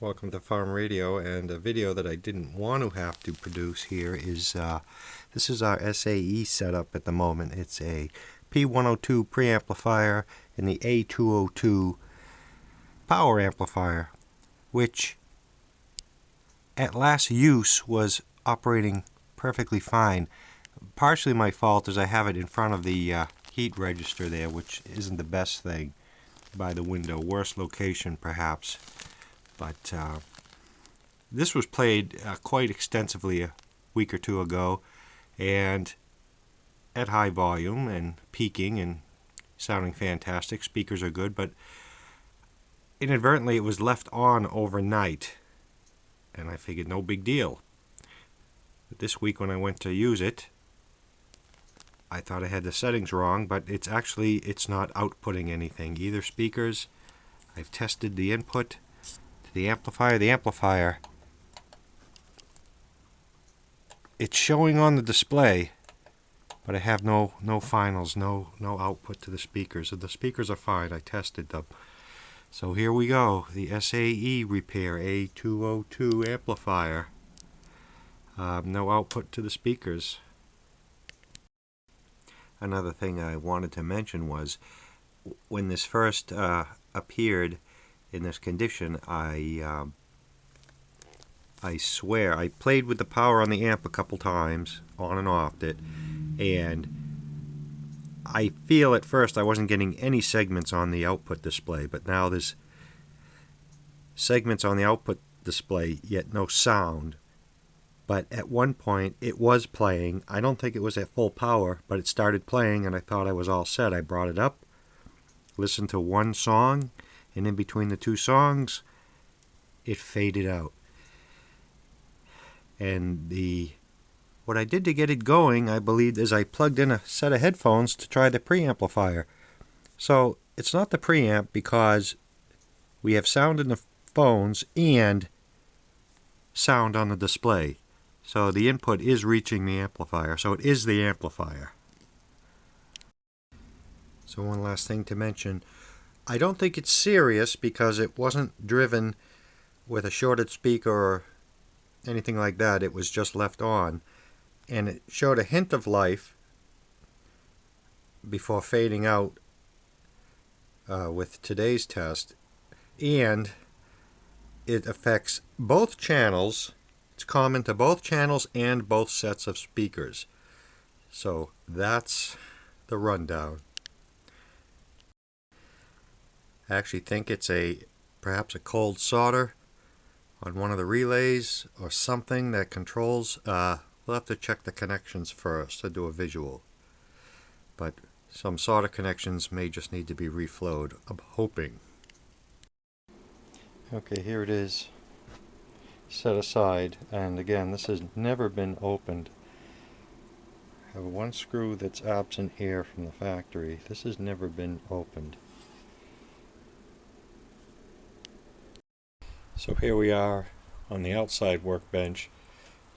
Welcome to Farm Radio, and a video that I didn't want to have to produce here is this is our SAE setup at the moment. It's a Pt.102 preamplifier and the A202 power amplifier, which at last use was operating perfectly fine. Partially my fault is I have it in front of the heat register there, which isn't the best thing, by the window. Worst location perhaps. But this was played quite extensively a week or two ago, and at high volume and peaking and sounding fantastic. Speakers are good, but inadvertently it was left on overnight, and I figured no big deal. But this week when I went to use it, I thought I had the settings wrong, but it's not outputting anything. Either speakers. I've tested the input to the amplifier. The amplifier, it's showing on the display, but I have no finals, no output to the speakers. So the speakers are fine. I tested them. So here we go. The SAE repair A202 amplifier. No output to the speakers. Another thing I wanted to mention was when this first appeared in this condition, I swear I played with the power on the amp a couple times, on and off it, and I feel at first I wasn't getting any segments on the output display, but now there's segments on the output display, yet no sound. But at one point it was playing. I don't think it was at full power, but it started playing and I thought I was all set. I brought it up, listened to one song, and in between the two songs it faded out. And what I did to get it going, I believe, is I plugged in a set of headphones to try the preamplifier. So it's not the preamp, because we have sound in the phones and sound on the display. So the input is reaching the amplifier. So it is the amplifier. So one last thing to mention. I don't think it's serious because it wasn't driven with a shorted speaker or anything like that. It was just left on. And it showed a hint of life before fading out with today's test. And it affects both channels. It's common to both channels and both sets of speakers. So that's the rundown. I actually think it's perhaps a cold solder on one of the relays or something that controls. We'll have to check the connections first to do a visual. But some solder connections may just need to be reflowed, I'm hoping. Okay, here it is, set aside, and again, this has never been opened. I have one screw that's absent here from the factory. This has never been opened. So here we are on the outside workbench,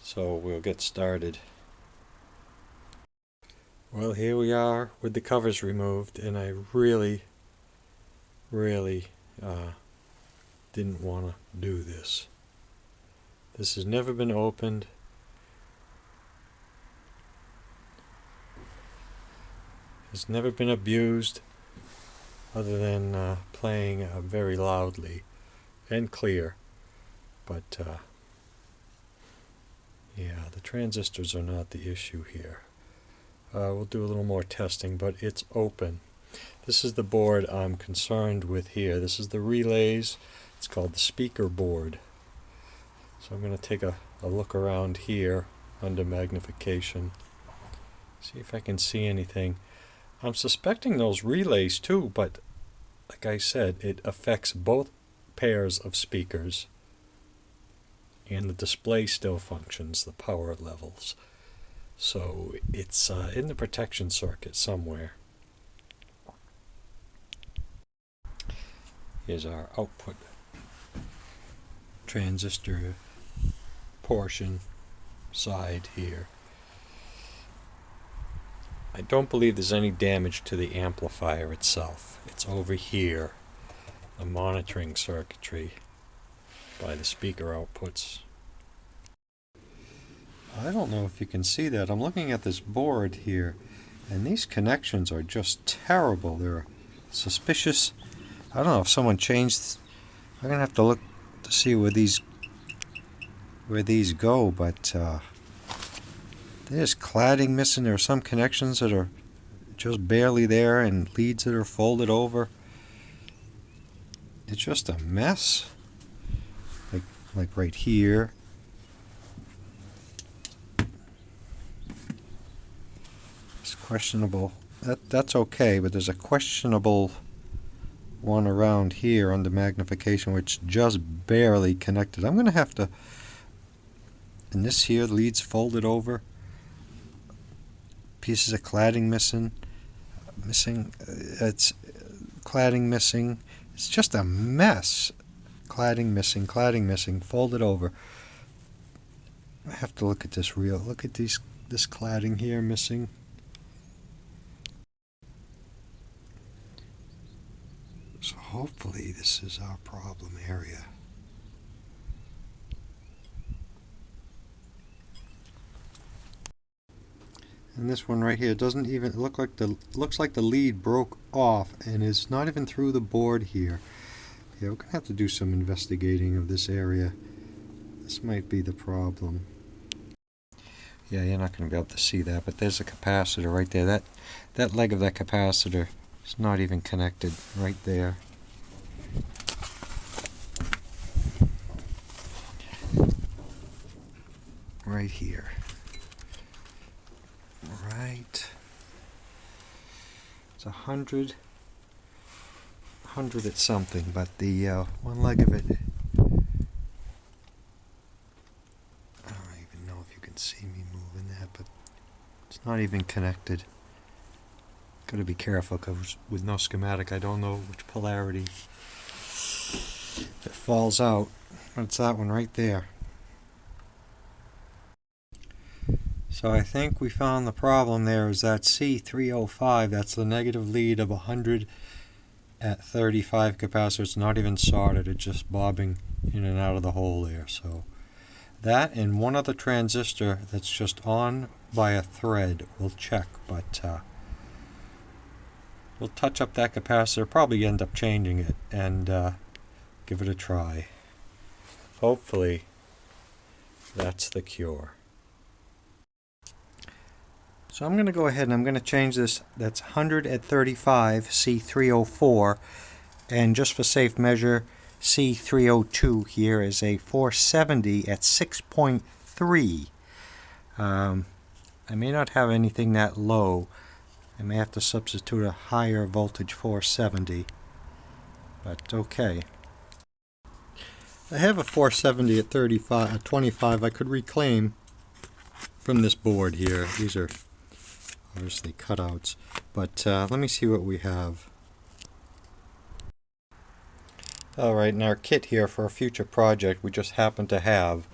so we'll get started. Well, here we are with the covers removed, and I really didn't want to do this. This has never been opened. It's never been abused, other than playing very loudly and clear. But yeah, the transistors are not the issue here. We'll do a little more testing, but it's open. This is the board I'm concerned with here. This is the relays. It's called the speaker board. So I'm going to take a look around here under magnification. See if I can see anything. I'm suspecting those relays too, but like I said, it affects both pairs of speakers. And the display still functions, the power levels. So it's in the protection circuit somewhere. Here's our output transistor portion side here. I don't believe there's any damage to the amplifier itself. It's over here, the monitoring circuitry. by the speaker outputs. I don't know if you can see that. I'm looking at this board here, and these connections are just terrible. They're suspicious. I don't know if someone changed. I'm gonna have to look to see where these go, but there's cladding missing. There are some connections that are just barely there, and leads that are folded over. It's just a mess. Like right here. It's questionable. That's okay, but there's a questionable one around here under magnification which just barely connected. I'm going to have to, and this here, leads folded over, pieces of cladding missing, it's cladding missing. It's just a mess. Cladding missing, folded over. I have to look at this reel. Look at this cladding here missing. So hopefully this is our problem area. And this one right here doesn't even look like looks like the lead broke off and is not even through the board here. Yeah, we're gonna have to do some investigating of this area. This might be the problem. Yeah, you're not gonna be able to see that, but there's a capacitor right there. That leg of that capacitor is not even connected right there. Right here. Right. It's 100 at something, but the one leg of it, I don't even know if you can see me moving that, but it's not even connected. Gotta be careful, because with no schematic I don't know which polarity it falls out. But it's that one right there. So I think we found the problem there is that C305, that's the negative lead of 100 at 35 capacitor. It's not even soldered, it's just bobbing in and out of the hole there. So that and one other transistor that's just on by a thread we'll check, but we'll touch up that capacitor, probably end up changing it, and give it a try. Hopefully that's the cure. So I'm going to go ahead and I'm going to change this. That's 100 at 35 C304, and just for safe measure, C302 here is a 470 at 6.3. I may not have anything that low. I may have to substitute a higher voltage 470, but okay. I have a 470 at 25 I could reclaim from this board here. These are obviously cutouts, but let me see what we have. Alright, in our kit here for a future project, we just happen to have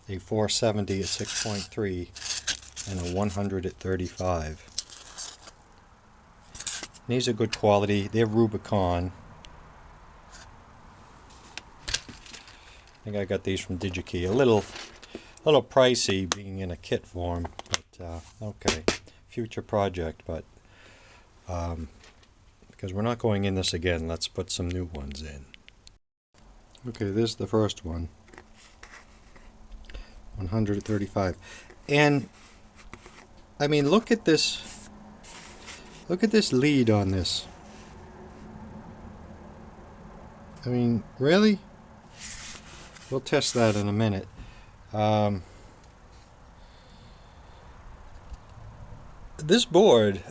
a 470 at 6.3 and a 100 at 35. And these are good quality. They're Rubicon. I think I got these from DigiKey. A little pricey being in a kit form, but okay. Future project, but because we're not going in this again, let's put some new ones in. Okay, this is the first one. 135. And I mean, look at this. Look at this lead on this. I mean, really? We'll test that in a minute. This board,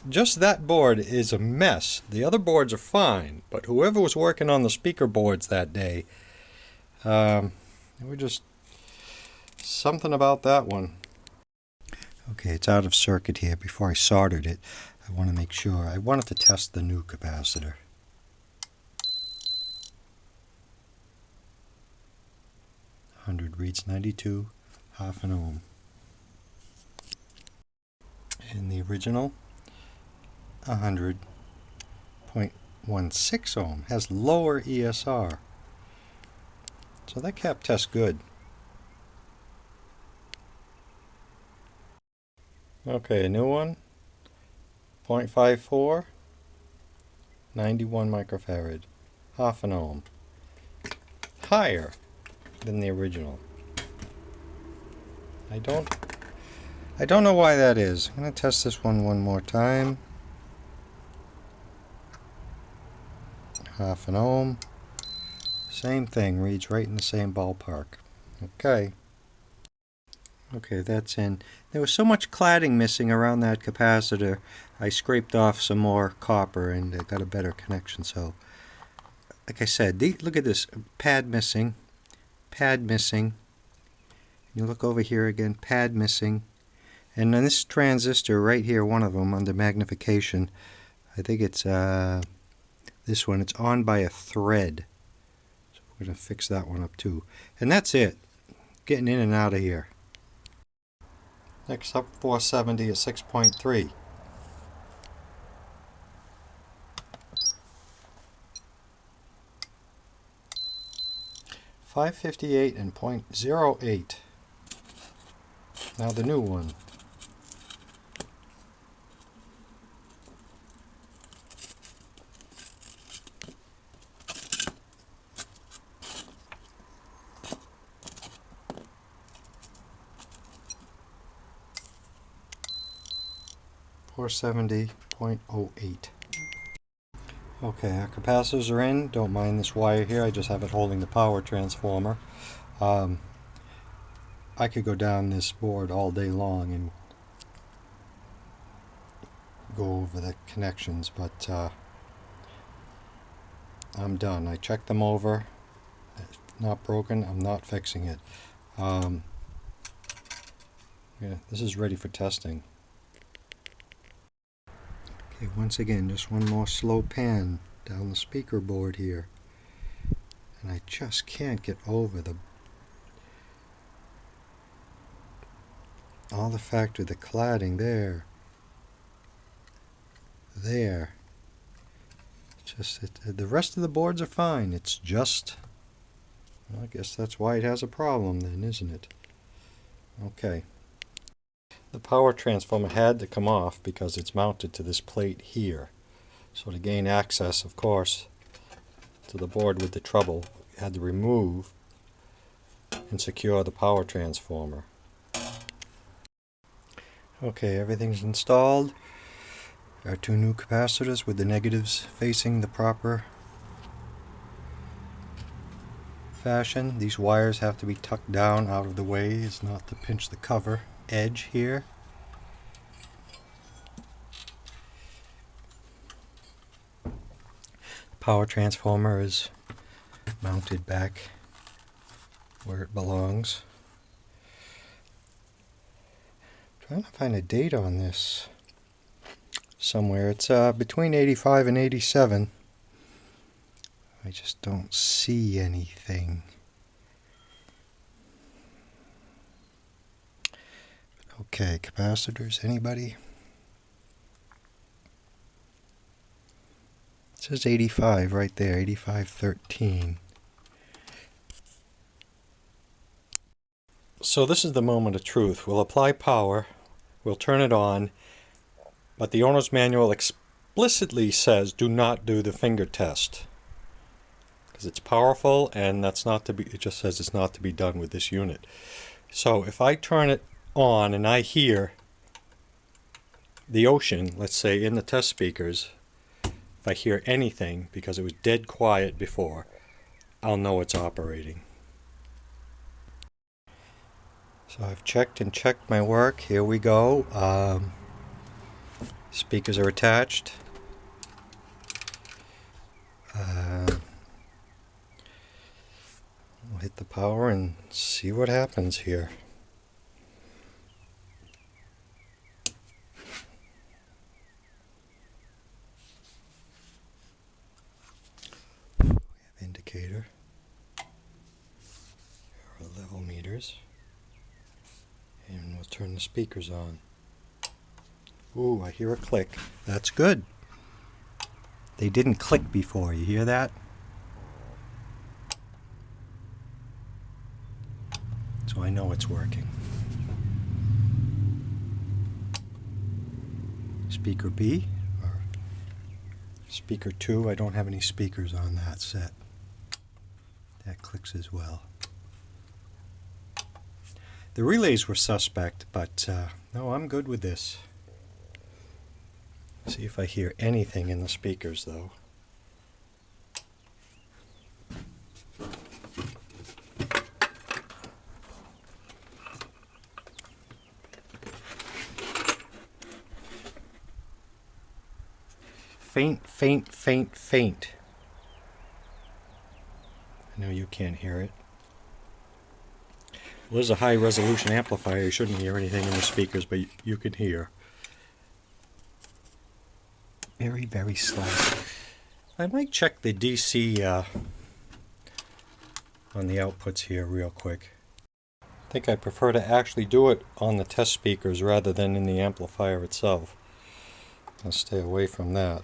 just that board, is a mess. The other boards are fine, but whoever was working on the speaker boards that day, we're just something about that one. Okay, it's out of circuit here. Before I soldered it, I want to make sure. I wanted to test the new capacitor. Reads 92, half an ohm. And the original 100.16 ohm has lower ESR. So that cap tests good. Okay, a new one. 0.54, 91 microfarad, half an ohm. Higher than the original. I don't know why that is. I'm going to test this one more time. Half an ohm. Same thing, reads right in the same ballpark. Okay. Okay, that's in. There was so much cladding missing around that capacitor, I scraped off some more copper and I got a better connection. So, like I said, look at this. Pad missing. Pad missing. You look over here again, pad missing. And then this transistor right here, one of them under magnification, I think it's this one, it's on by a thread. So we're going to fix that one up too. And that's it. Getting in and out of here. Next up, 470 at 6.3. .558 and 0.08. Now the new one. .470.08. Okay, our capacitors are in. Don't mind this wire here. I just have it holding the power transformer. I could go down this board all day long and go over the connections, but I'm done. I checked them over. If not broken, I'm not fixing it. Yeah, this is ready for testing. Okay, once again, just one more slow pan down the speaker board here. And I just can't get over all the factor, the cladding there. There. Just the rest of the boards are fine. It's just, well, I guess that's why it has a problem then, isn't it? Okay. The power transformer had to come off because it's mounted to this plate here. So to gain access, of course, to the board with the trouble, we had to remove and secure the power transformer. Okay, everything's installed. Our two new capacitors with the negatives facing the proper fashion. These wires have to be tucked down out of the way. It's not to pinch the cover edge here. Power transformer is mounted back where it belongs. Trying to find a date on this somewhere. It's between 85 and 87. I just don't see anything. Okay, capacitors, anybody? It says 85 right there, 8513. So this is the moment of truth. We'll apply power, we'll turn it on, but the owner's manual explicitly says do not do the finger test. Because it's powerful and that's not to be, it just says it's not to be done with this unit. So if I turn it on and I hear the ocean, let's say in the test speakers, if I hear anything, because it was dead quiet before, I'll know it's operating. So I've checked and checked my work. Here we go. Speakers are attached. We'll hit the power and see what happens here. We have indicator. Here are level meters. And we'll turn the speakers on. Ooh, I hear a click. That's good. They didn't click before. You hear that? so I know it's working. Speaker B, or speaker 2, I don't have any speakers on that set. That clicks as well. The relays were suspect, but no, I'm good with this. See if I hear anything in the speakers though. Faint, faint, faint, faint. I know you can't hear it. Well, there's a high resolution amplifier. You shouldn't hear anything in the speakers, but you can hear. Very, very slight. I might check the DC on the outputs here real quick. I think I prefer to actually do it on the test speakers rather than in the amplifier itself. I'll stay away from that.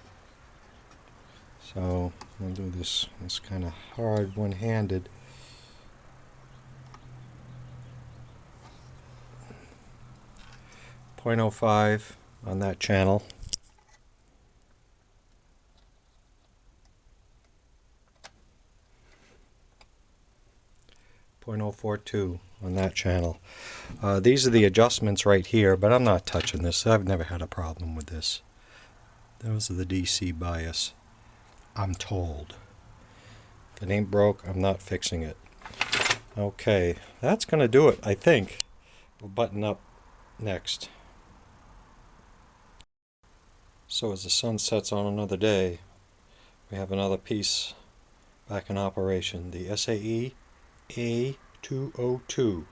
So I'll do this kind of hard one-handed. .05 on that channel. .042 on that channel. These are the adjustments right here, but I'm not touching this. I've never had a problem with this. Those are the DC bias. I'm told. If it ain't broke, I'm not fixing it. Okay, that's going to do it, I think. We'll button up next. So as the sun sets on another day, we have another piece back in operation. The SAE A202.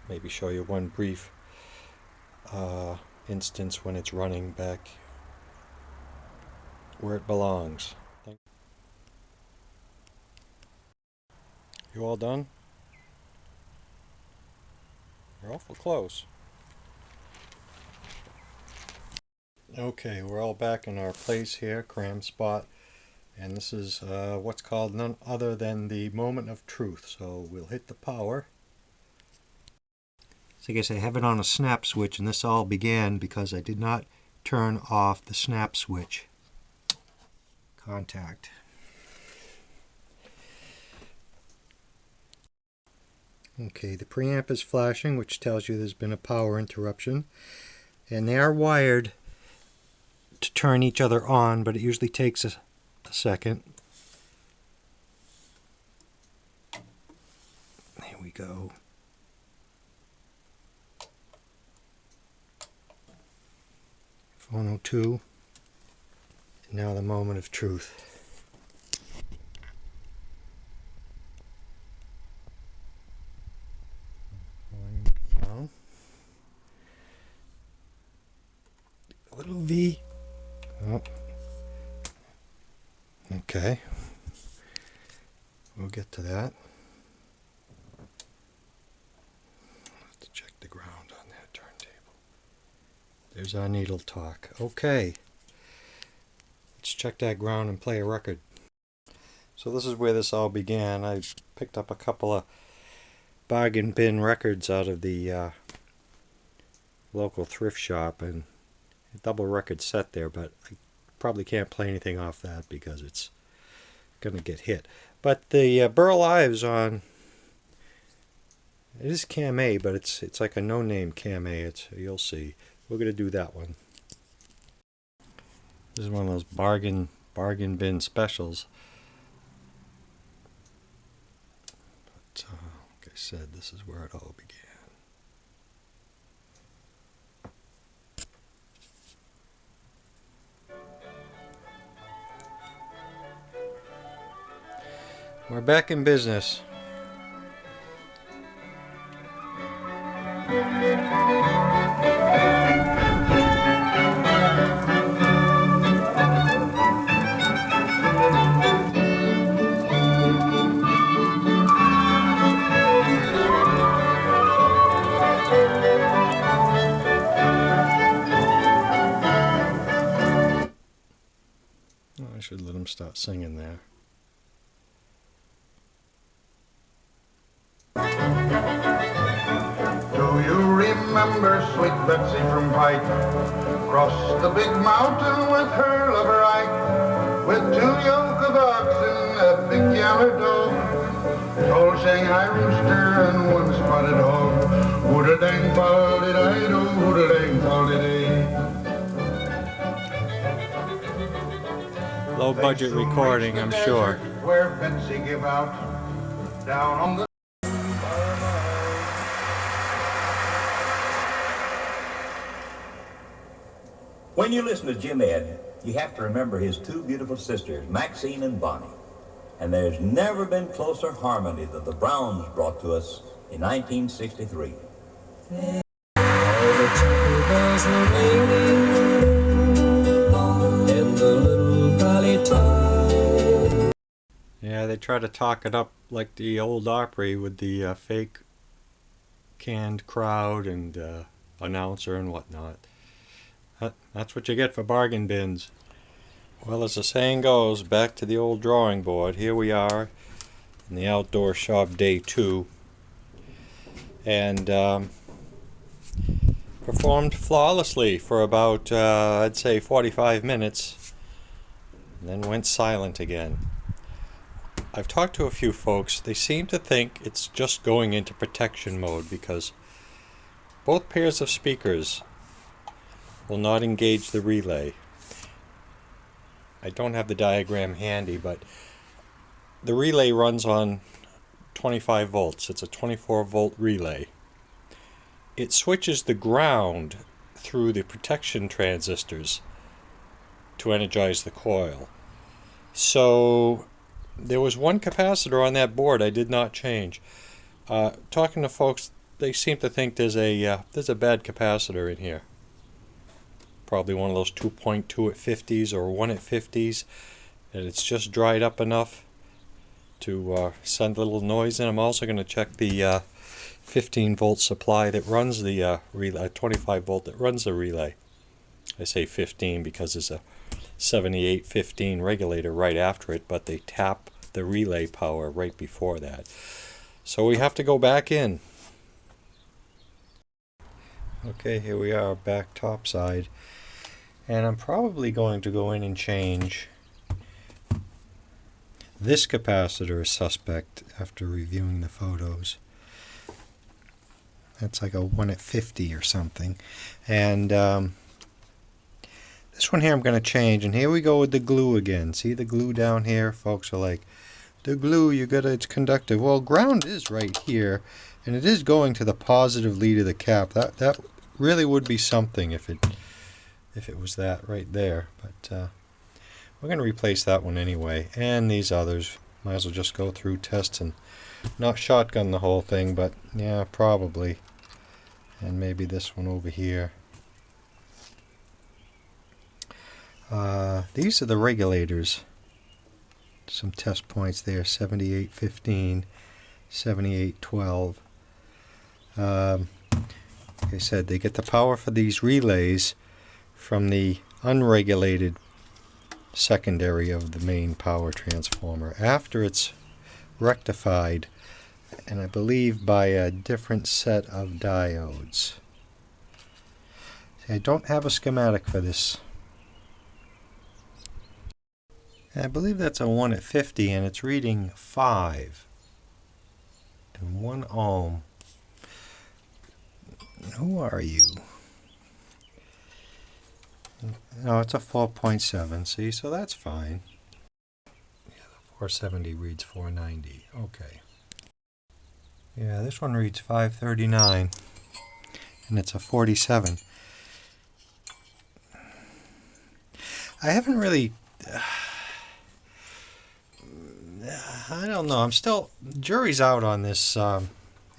Maybe show you one brief instance when it's running back where it belongs. You all done? You're awful close. Okay, we're all back in our place here, cram spot, and this is what's called none other than the moment of truth. So we'll hit the power. So I guess I have it on a snap switch, and this all began because I did not turn off the snap switch contact. Okay, the preamp is flashing, which tells you there's been a power interruption, and they are wired to turn each other on, but it usually takes a second. There we go. Phone 02. And now the moment of truth. A little V. Oh. Okay. We'll get to that. I'll have to check the ground on that turntable. There's our needle talk. Okay. Let's check that ground and play a record. So this is where this all began. I picked up a couple of bargain bin records out of the local thrift shop, and a double record set there, but I probably can't play anything off that because it's going to get hit. But the Burl Ives on, it is Cam A, but it's like a no-name Cam A. You'll see. We're going to do that one. This is one of those bargain bin specials. But like I said, this is where it all began. We're back in business. Oh, I should let him start singing there. remember sweet Betsy from Pike. Crossed the big mountain with her lover Ike, with 2 yoke of oxen, a big yaller dog, tall Shanghai rooster, and 1 spotted hog. Hoo-da-dang, fall-de-day-do, hoo-da-dang, fall-de-day. Low budget recording, I'm sure. Where Betsy give out down on the. When you listen to Jim Ed, you have to remember his 2 beautiful sisters, Maxine and Bonnie. And there's never been closer harmony than the Browns brought to us in 1963. Yeah, they try to talk it up like the old Opry with the fake canned crowd and announcer and whatnot. That's what you get for bargain bins. Well, as the saying goes, back to the old drawing board. Here we are in the outdoor shop, day 2. And performed flawlessly for about, I'd say, 45 minutes. And then went silent again. I've talked to a few folks. They seem to think it's just going into protection mode because both pairs of speakers will not engage the relay. I don't have the diagram handy, but the relay runs on 25 volts. It's a 24 volt relay. It switches the ground through the protection transistors to energize the coil. So there was 1 capacitor on that board I did not change. Talking to folks, they seem to think there's a bad capacitor in here. Probably one of those 2.2 at 50s or 1 at 50s, and it's just dried up enough to send a little noise in. I'm also going to check the 15 volt supply that runs the relay, 25 volt that runs the relay. I say 15 because there's a 7815 regulator right after it, but they tap the relay power right before that. So we have to go back in. Okay, here we are back topside. And I'm probably going to go in and change this capacitor is suspect after reviewing the photos. That's like a 1 at 50 or something. And this one here I'm going to change. And here we go with the glue again. See the glue down here? Folks are like, the glue, it's conductive. Well, ground is right here. And it is going to the positive lead of the cap. That really would be something if it was that right there, but we're going to replace that one anyway, and these others. Might as well just go through, test, and not shotgun the whole thing, but yeah, probably. And maybe this one over here. These are the regulators. Some test points there, 7815, 7812. Like I said, they get the power for these relays from the unregulated secondary of the main power transformer after it's rectified, and I believe by a different set of diodes. See, I don't have a schematic for this. I believe that's a 1 at 50 and it's reading 5 and 1 ohm. Who are you? No, it's a 4.7, see, so that's fine. Yeah, the 470 reads 490, okay. Yeah, this one reads 539, and it's a 47. I haven't really, I don't know, I'm still, jury's out on this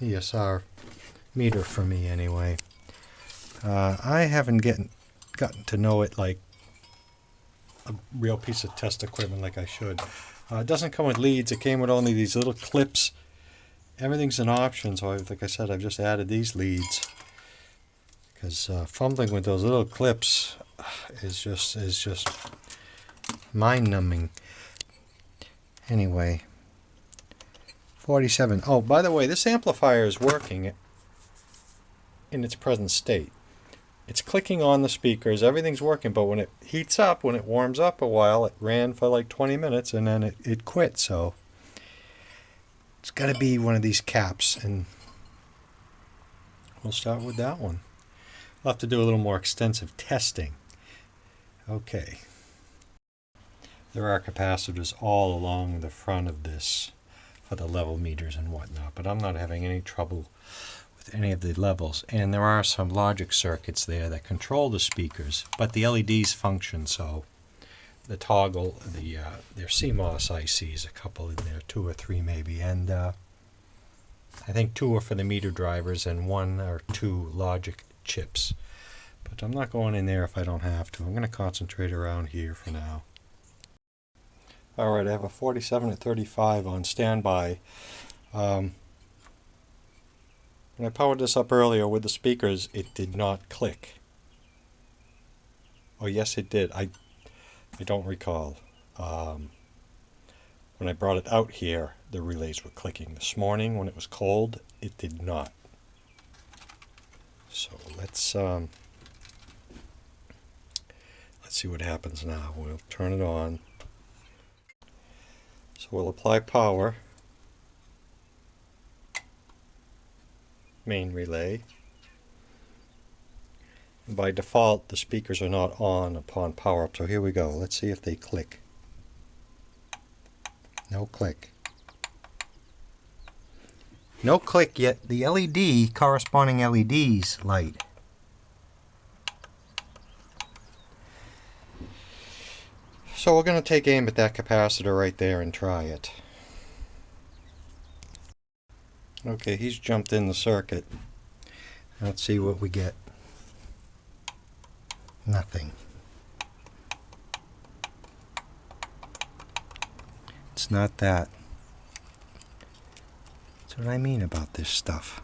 ESR meter for me anyway. I haven't gotten to know it like a real piece of test equipment like I should. It doesn't come with leads. It came with only these little clips. Everything's an option, so like I said, I've just added these leads because fumbling with those little clips is just mind-numbing. Anyway, 47. Oh, by the way, this amplifier is working. in its present state. It's clicking on the speakers, everything's working, but when it heats up, when it warms up a while, it ran for like 20 minutes and then it quit. So it's got to be one of these caps, and we'll start with that one. We'll have to do a little more extensive testing. Okay. There are capacitors all along the front of this for the level meters and whatnot, but I'm not having any trouble with any of the levels. And there are some logic circuits there that control the speakers, but the LEDs function, so the toggle, their CMOS ICs, a couple in there, 2 or 3 maybe, and I think 2 are for the meter drivers and 1 or 2 logic chips. But I'm not going in there if I don't have to. I'm going to concentrate around here for now. Alright, I have a 47 at 35 on standby. When I powered this up earlier with the speakers, it did not click. Oh yes it did. I don't recall. When I brought it out here, the relays were clicking. This morning when it was cold, it did not. So let's see what happens now. We'll turn it on. So we'll apply power. Main relay. And by default, the speakers are not on upon power up. So here we go. Let's see if they click. No click. No click, yet the LED, corresponding LEDs, light. So we're going to take aim at that capacitor right there and try it. Okay, he's jumped in the circuit. Let's see what we get. Nothing. It's not that. That's what I mean about this stuff.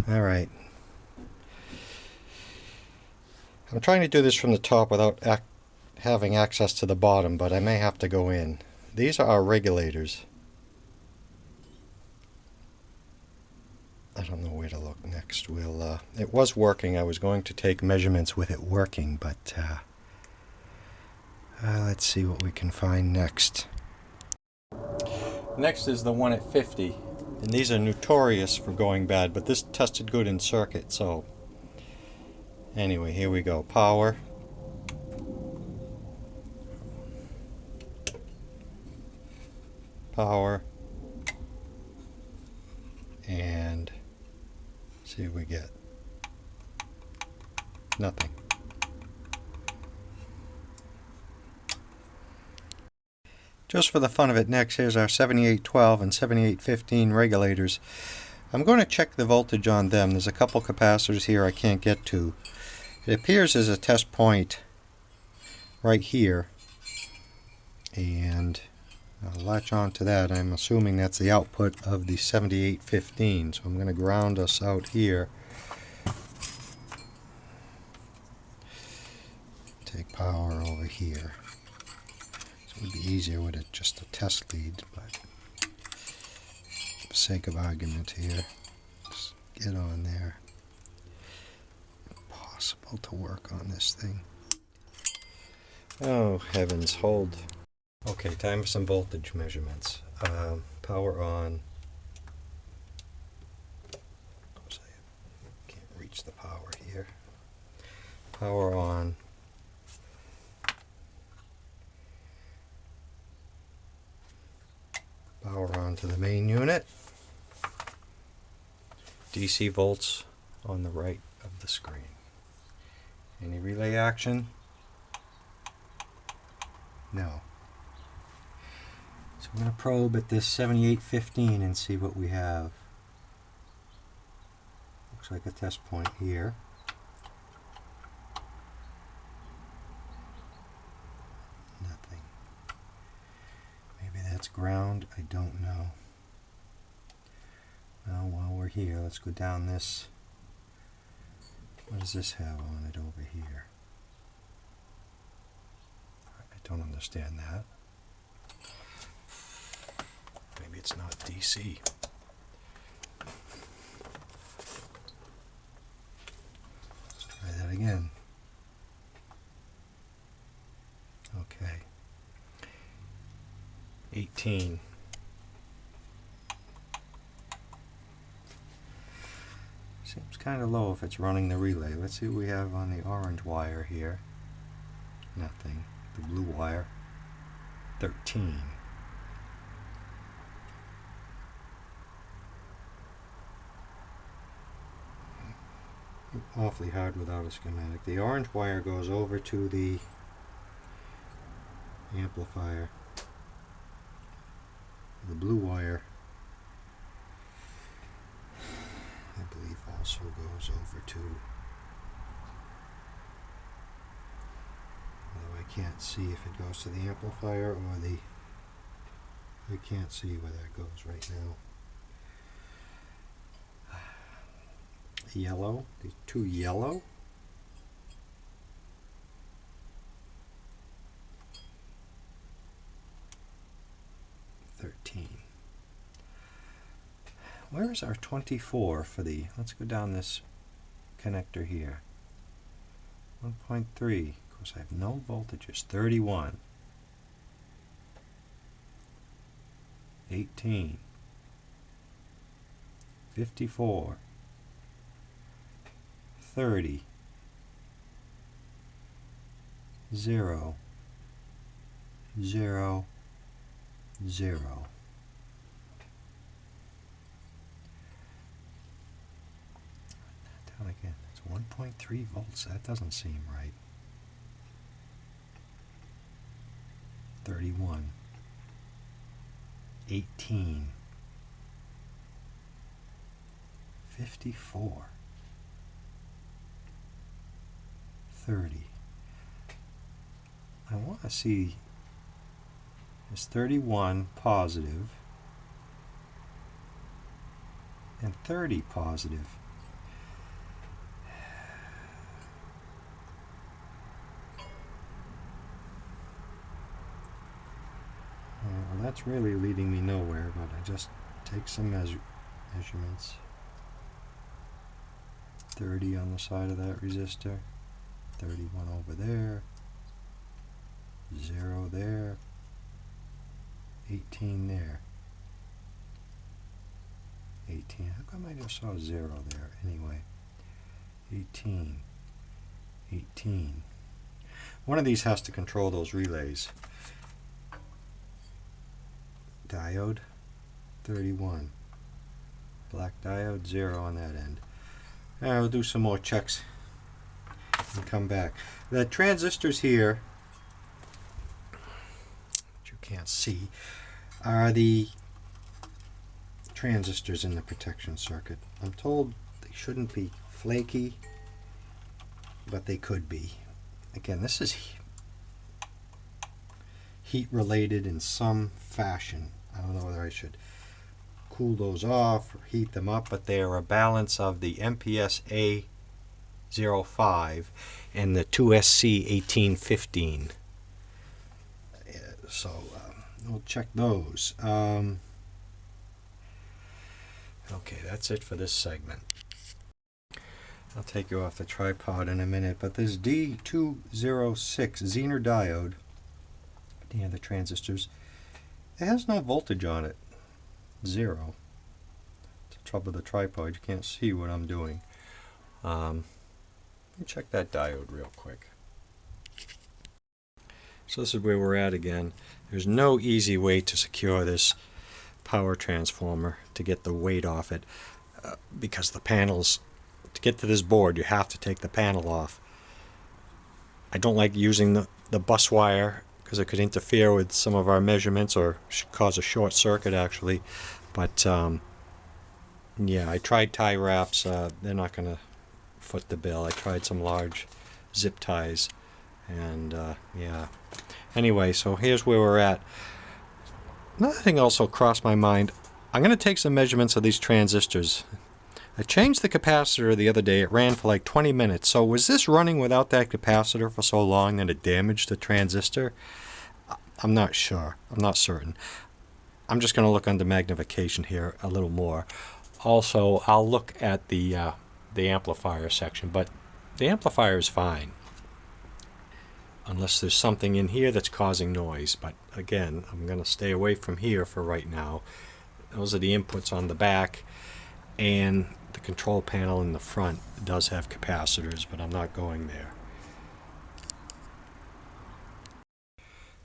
Alright. I'm trying to do this from the top without having access to the bottom, but I may have to go in. These are our regulators. I don't know where to look next. We'll it was working. I was going to take measurements with it working, but let's see what we can find next. Next is the one at 50, and these are notorious for going bad, but this tested good in circuit. So anyway, here we go. Power. Power. And see what we get. Nothing. Just for the fun of it, next here's our 7812 and 7815 regulators. I'm going to check the voltage on them. There's a couple capacitors here I can't get to. It appears as a test point right here, and I'll latch on to that. I'm assuming that's the output of the 7815, so I'm going to ground us out here. Take power over here. So it would be easier with just a test lead, but for the sake of argument here, just get on there. Impossible to work on this thing. Oh heavens, hold. Okay, time for some voltage measurements. Power on. Oops, I can't reach the power here. Power on. Power on to the main unit. DC volts on the right of the screen. Any relay action? No. So I'm going to probe at this 7815 and see what we have. Looks like a test point here. Nothing. Maybe that's ground, I don't know. Well, while we're here, let's go down this. What does this have on it over here? I don't understand that. Maybe it's not DC. that again. Okay. 18. Seems kind of low if it's running the relay. Let's see what we have on the orange wire here. Nothing. The blue wire. 13. Awfully hard without a schematic. The orange wire goes over to the amplifier. The blue wire, I believe, also goes over to, although I can't see if it goes to the amplifier or I can't see where that goes right now. Yellow, the two yellow. Where is our 24 for the, let's go down this connector here. 1.3, of course I have no voltages. 31. 18. 54. 30. 0. 0. 0. Down again. It's 1.3 volts. That doesn't seem right. 31. 18. 54. 30. I want to see, is 31 positive and 30 positive. Well, that's really leading me nowhere, but I just take some measurements. 30 on the side of that resistor, 31 over there, 0 there, 18 there, 18. How come I just saw 0 there? Anyway, 18, 18. One of these has to control those relays. Diode, 31. Black diode, 0 on that end. We'll do some more checks and come back. The transistors here, which you can't see, are the transistors in the protection circuit. I'm told they shouldn't be flaky, but they could be. Again, this is heat related in some fashion. I don't know whether I should cool those off or heat them up, but they are a balance of the MPS A05 and the 2SC 1815. So we'll check those. Okay, that's it for this segment. I'll take you off the tripod in a minute, but this D206 Zener diode, near the transistors, it has no voltage on it. 0. It's the trouble with the tripod, you can't see what I'm doing. Let me check that diode real quick. So this is where we're at again. There's no easy way to secure this power transformer to get the weight off it, because the panels, to get to this board you have to take the panel off. I don't like using the bus wire because it could interfere with some of our measurements or cause a short circuit actually, but yeah, I tried tie wraps. They're not going to foot the bill. I tried some large zip ties, and yeah. Anyway, so here's where we're at. Another thing also crossed my mind. I'm going to take some measurements of these transistors. I changed the capacitor the other day. It ran for like 20 minutes. So was this running without that capacitor for so long that it damaged the transistor? I'm not sure. I'm not certain. I'm just going to look under magnification here a little more. Also, I'll look at the amplifier section, but The amplifier is fine, unless there's something in here that's causing noise. But again, I'm going to stay away from here for right now. Those are the inputs on the back, and the control panel in the front does have capacitors, but I'm not going there.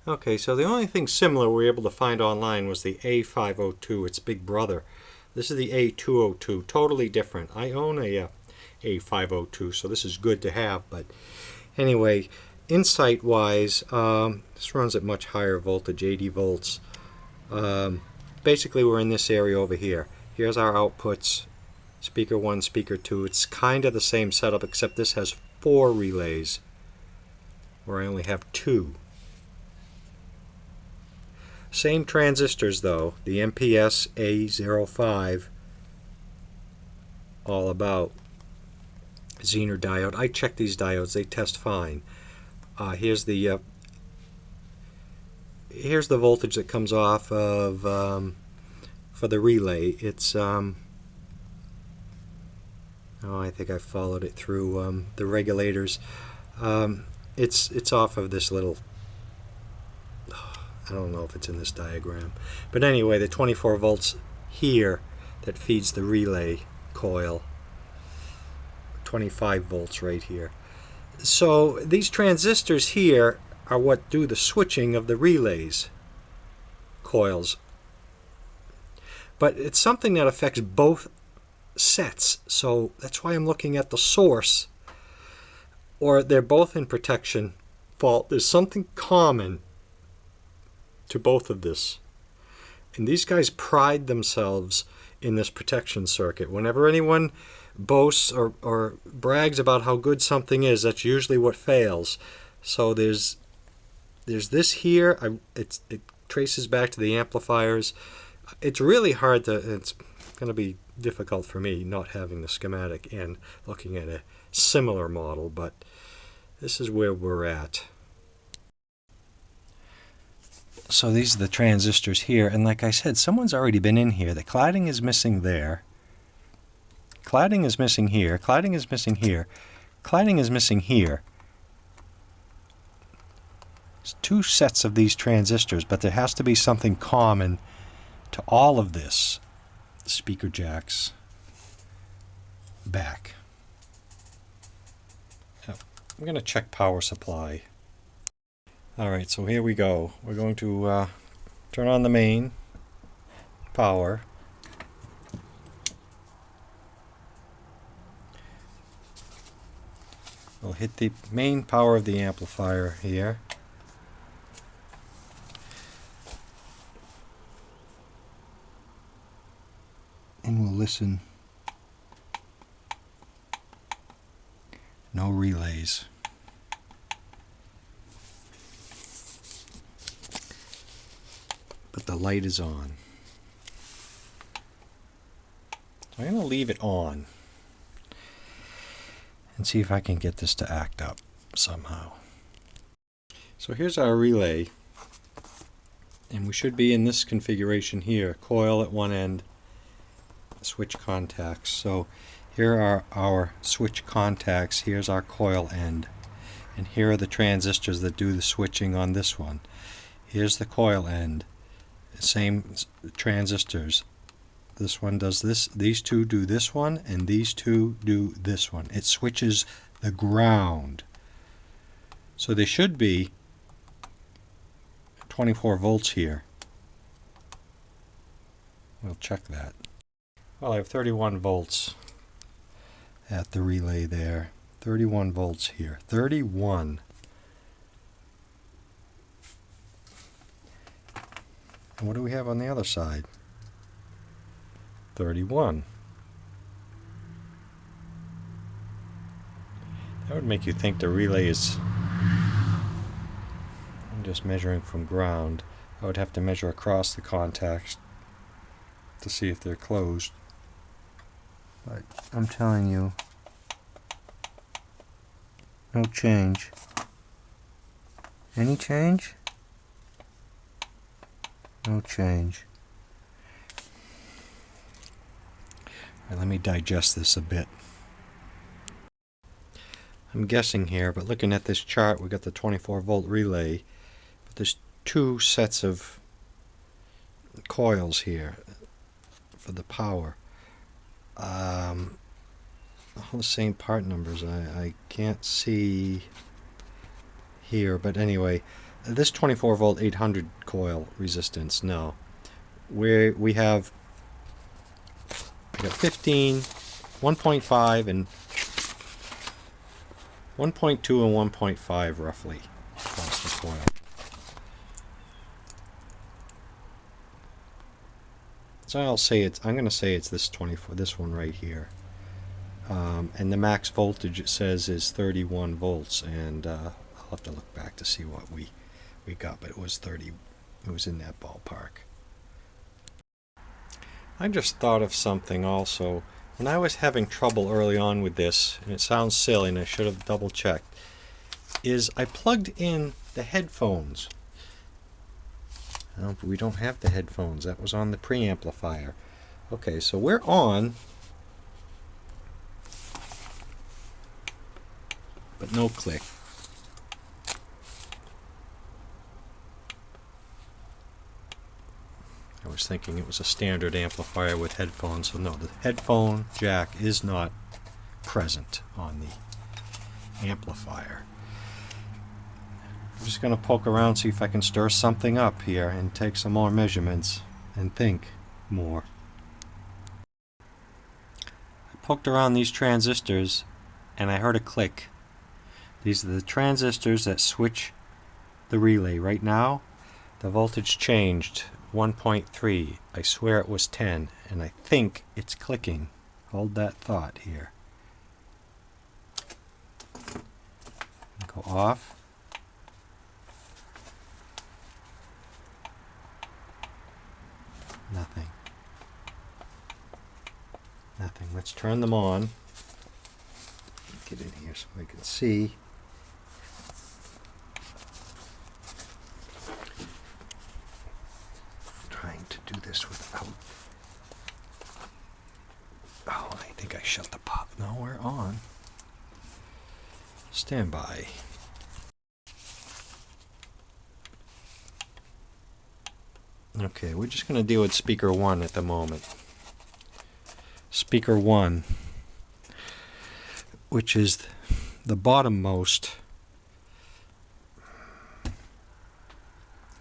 Okay, so the only thing similar we were able to find online was the A502, its big brother. This is the A202, totally different. I own a A502, so this is good to have. But anyway, insight-wise, this runs at much higher voltage, 80 volts. Basically, we're in this area over here. Here's our outputs, speaker 1, speaker 2. It's kind of the same setup, except this has 4 relays, where I only have 2. Same transistors though, the MPS A05, all about Zener diode. I checked these diodes, they test fine. Here's the voltage that comes off of for the relay. It's oh, I think I followed it through the regulators. It's off of this little, I don't know if it's in this diagram, but anyway, the 24 volts here that feeds the relay coil, 25 volts right here. So these transistors here are what do the switching of the relays coils, but it's something that affects both sets, so that's why I'm looking at the source, or they're both in protection fault. There's something common to both of this, and these guys pride themselves in this protection circuit. Whenever anyone boasts or brags about how good something is, that's usually what fails. So there's this here. It traces back to the amplifiers. It's really hard to, it's going to be difficult for me not having the schematic and looking at a similar model, but this is where we're at. So these are the transistors here, and like I said, someone's already been in here. The cladding is missing there. Cladding is missing here. Cladding is missing here. Cladding is missing here. There's 2 sets of these transistors, but there has to be something common to all of this. Speaker jacks back. Now, I'm going to check power supply. Alright, so here we go. We're going to turn on the main power. We'll hit the main power of the amplifier here. And we'll listen. No relays. But the light is on. So I'm going to leave it on and see if I can get this to act up somehow. So here's our relay, and we should be in this configuration here. Coil at one end, switch contacts. So here are our switch contacts. Here's our coil end, and here are the transistors that do the switching on this one. Here's the coil end. Same transistors. This one does this, these 2 do this one, and these 2 do this one. It switches the ground. So there should be 24 volts here. We'll check that. Well, I have 31 volts at the relay there. 31 volts here. 31. And what do we have on the other side? 31. That would make you think the relay is... I'm just measuring from ground. I would have to measure across the contacts to see if they're closed. But I'm telling you, no change. Any change? No change. All right, let me digest this a bit. I'm guessing here, but looking at this chart, we got the 24 volt relay, but there's two sets of coils here for the power. All the same part numbers. I can't see here, but anyway, this 24 volt 800 coil resistance, no. We have 15, 1.5, and 1.2 and 1.5 roughly across the coil. So I'm going to say it's this 24, this one right here. And the max voltage, it says, is 31 volts, and I'll have to look back to see what we got, but it was 30. It was in that ballpark. I just thought of something also. When I was having trouble early on with this, and it sounds silly and I should have double checked, is I plugged in the headphones. Oh, but we don't have the headphones. That was on the preamplifier. Okay, so we're on, but no click. I was thinking it was a standard amplifier with headphones, so no, the headphone jack is not present on the amplifier. I'm just going to poke around, see if I can stir something up here and take some more measurements and think more. I poked around these transistors and I heard a click. These are the transistors that switch the relay. Right now, the voltage changed 1.3. I swear it was 10, and I think it's clicking. Hold that thought here. Go off. Nothing. Nothing. Let's turn them on. Get in here so I can see. Trying to do this without. Oh, I think I shut the pop. No, we're on. Stand by. Okay, we're just going to deal with speaker 1 at the moment. Speaker 1, which is the bottommost.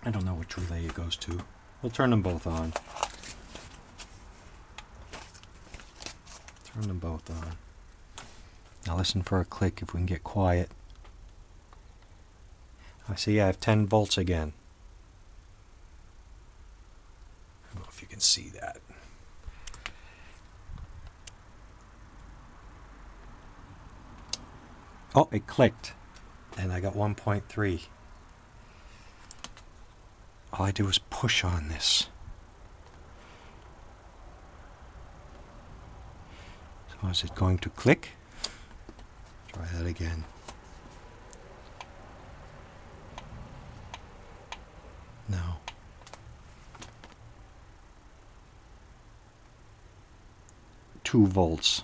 I don't know which relay it goes to. We'll turn them both on. Turn them both on. Now listen for a click if we can get quiet. I see I have 10 volts again. I don't know if you can see that. Oh, it clicked. And I got 1.3. All I do is push on this. So is it going to click? Try that again. No. Two volts.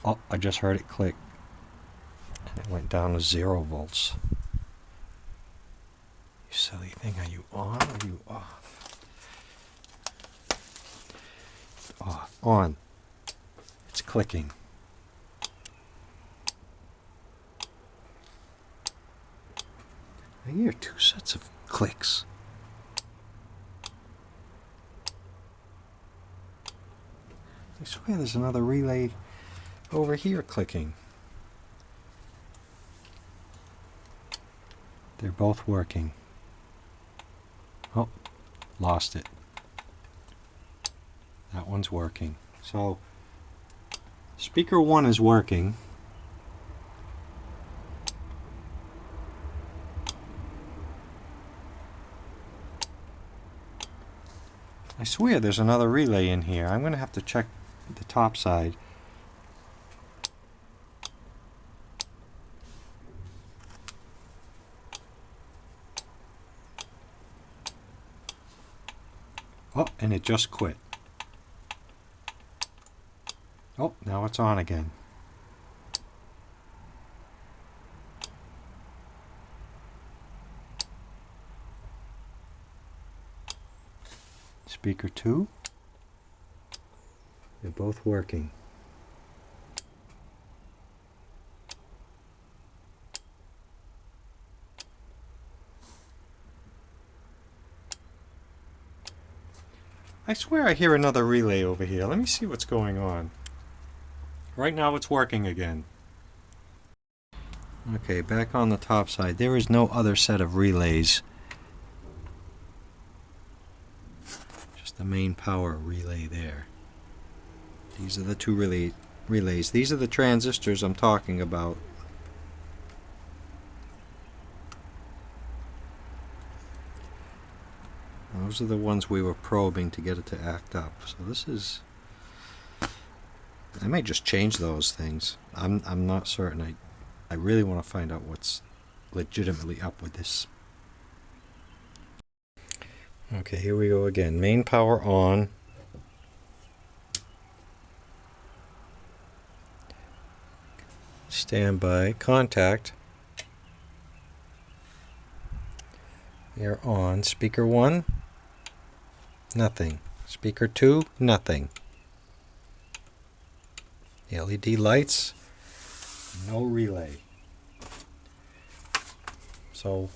Oh, I just heard it click. And it went down to 0 volts. You silly thing, are you on or are you off? Off. On. It's clicking. I hear 2 sets of clicks. I swear there's another relay over here clicking. They're both working. Oh, lost it. That one's working. So, speaker 1 is working. I swear there's another relay in here. I'm going to have to check the top side. Oh, and it just quit. Oh, now it's on again. speaker 2. They're both working. I swear I hear another relay over here. Let me see what's going on. Right now it's working again. Okay, back on the top side. There is no other set of relays. Just the main power relay there. These are the two relays. These are the transistors I'm talking about. Those are the ones we were probing to get it to act up. So this is... I may just change those things. I'm not certain. I really want to find out what's legitimately up with this. Okay, here we go again. Main power on. Standby. Contact. They are on. Speaker 1. Nothing. Speaker 2. Nothing. The LED lights. No relay. So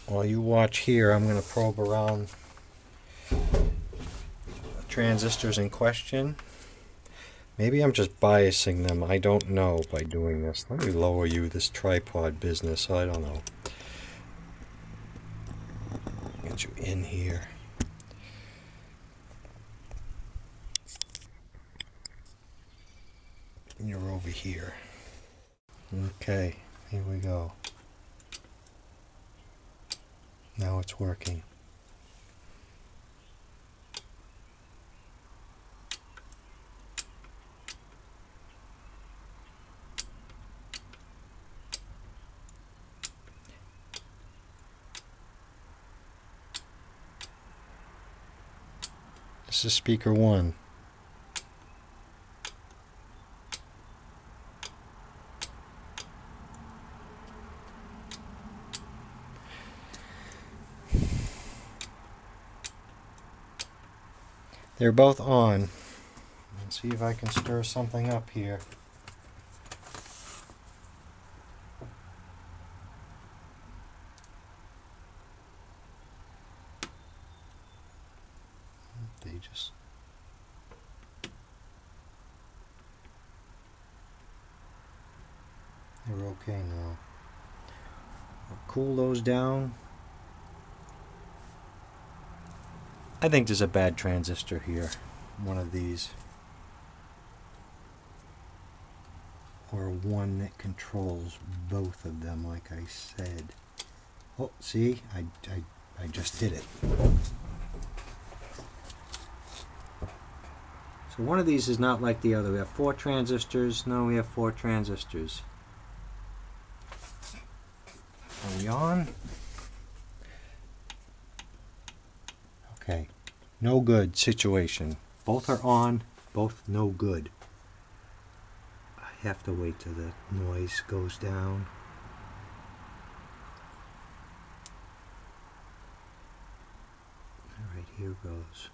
while you watch here, I'm going to probe around the transistors in question. Maybe I'm just biasing them. I don't know by doing this. Let me lower you this tripod business. I don't know. Get you in here. You're over here. Okay, here we go. Now it's working. This is speaker 1. They're both on. Let's see if I can stir something up here. They're okay now. I'll cool those down. I think there's a bad transistor here. One of these. Or one that controls both of them, like I said. Oh, see? I just did it. So one of these is not like the other. We have 4 transistors. No, we have 4 transistors. Are we on? Okay. No good situation. Both are on, both no good. I have to wait till the noise goes down. Alright, here goes.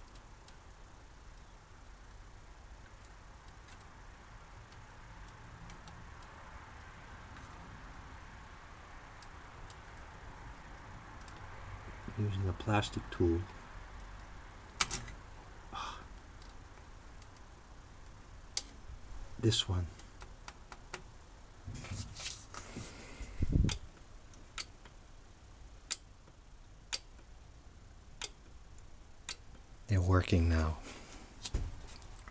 Using a plastic tool. This one. They're working now.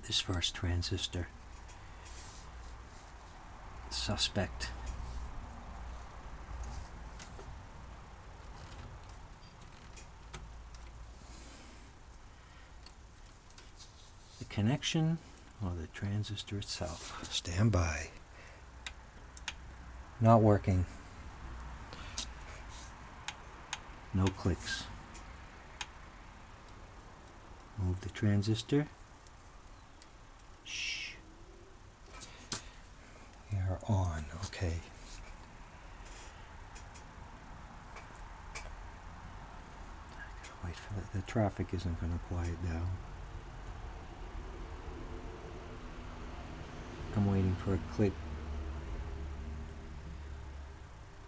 This first transistor. Suspect. The connection or the transistor itself. Stand by. Not working. No clicks. Move the transistor. Shh. We are on. Okay. I gotta wait for the traffic isn't going to quiet down. I'm waiting for a click.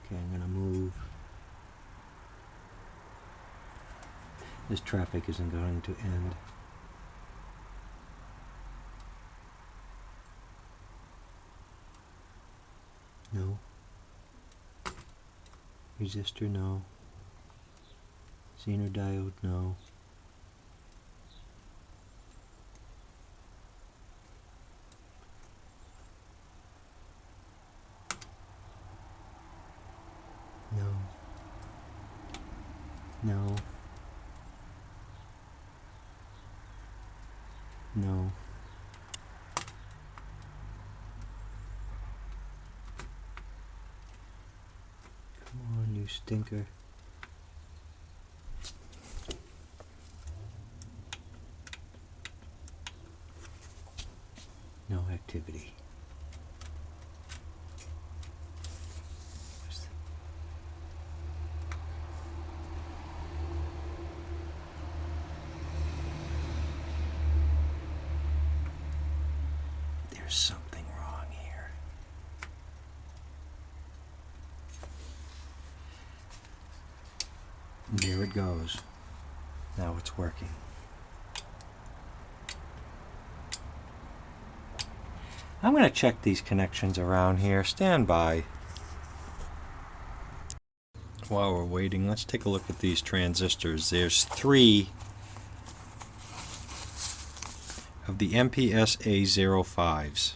Okay, I'm gonna move. This traffic isn't going to end. No. Resistor, no. Zener diode, no. No. No. No. Come on, you stinker. No activity. There's something wrong here. There it goes. Now it's working. I'm going to check these connections around here. Stand by. While we're waiting, let's take a look at these transistors. There's 3 of the MPS A05s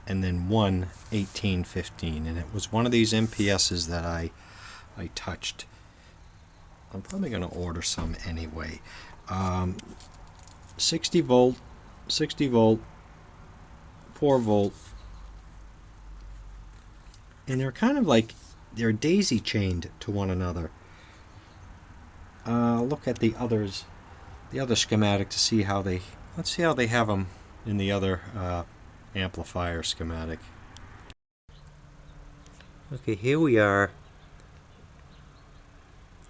and then one 1815, and it was one of these MPSs that I touched. I'm probably going to order some anyway. 60 volt, 60 volt, 4 volt, and they're kind of like they're daisy chained to one another. Look at the others, the other schematic to see how they. Let's see how they have them in the other amplifier schematic. Okay, here we are.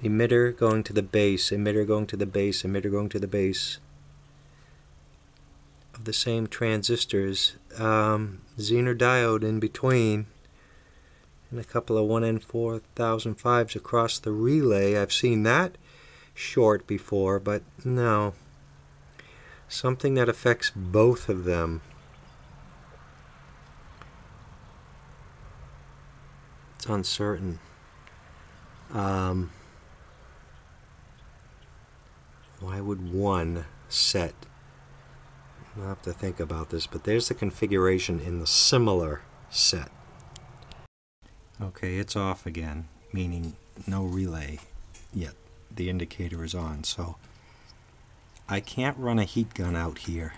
Emitter going to the base, emitter going to the base, emitter going to the base of the same transistors. Zener diode in between, and a couple of 1N4005s across the relay. I've seen that short before, but no. Something that affects both of them. It's uncertain. Why would one set? I'll have to think about this, but there's the configuration in the similar set. Okay, it's off again, meaning no relay yet. The indicator is on, so I can't run a heat gun out here.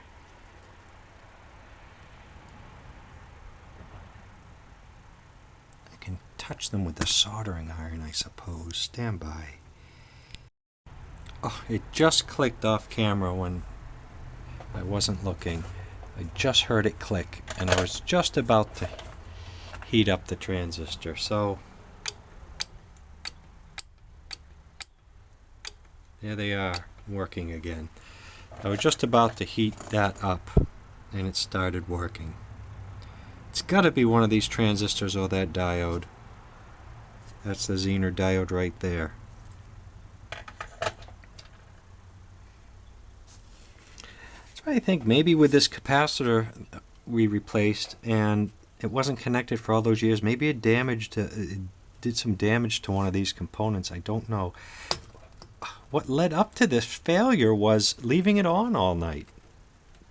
I can touch them with the soldering iron, I suppose. Stand by. Oh, it just clicked off camera when I wasn't looking. I just heard it click, and I was just about to heat up the transistor. So there they are, working again. I was just about to heat that up, and it started working. It's got to be one of these transistors or that diode. That's the Zener diode right there. So I think maybe with this capacitor we replaced, and it wasn't connected for all those years, maybe it did some damage to one of these components. I don't know. What led up to this failure was leaving it on all night.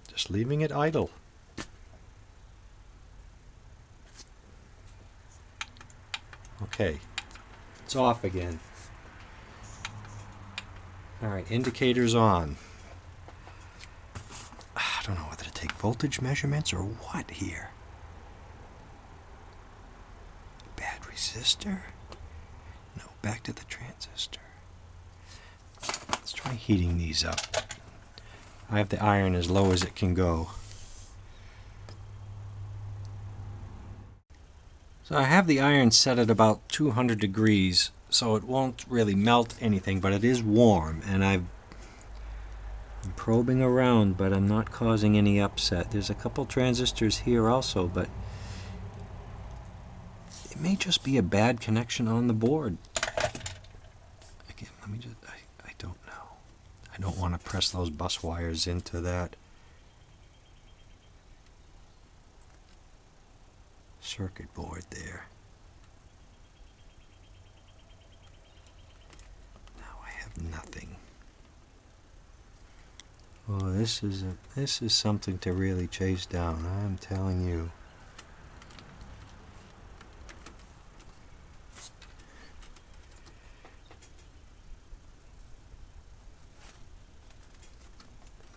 Just leaving it idle. Okay, it's off again. Alright, indicator's on. I don't know whether to take voltage measurements or what here. Bad resistor? No, back to the transistor. Let's try heating these up. I have the iron as low as it can go. So I have the iron set at about 200 degrees, so it won't really melt anything, but it is warm, and I'm probing around, but I'm not causing any upset. There's a couple transistors here also, but it may just be a bad connection on the board. Again, let me just, I don't know. I don't want to press those bus wires into that circuit board there. Now I have nothing. Oh, this is something to really chase down, I'm telling you.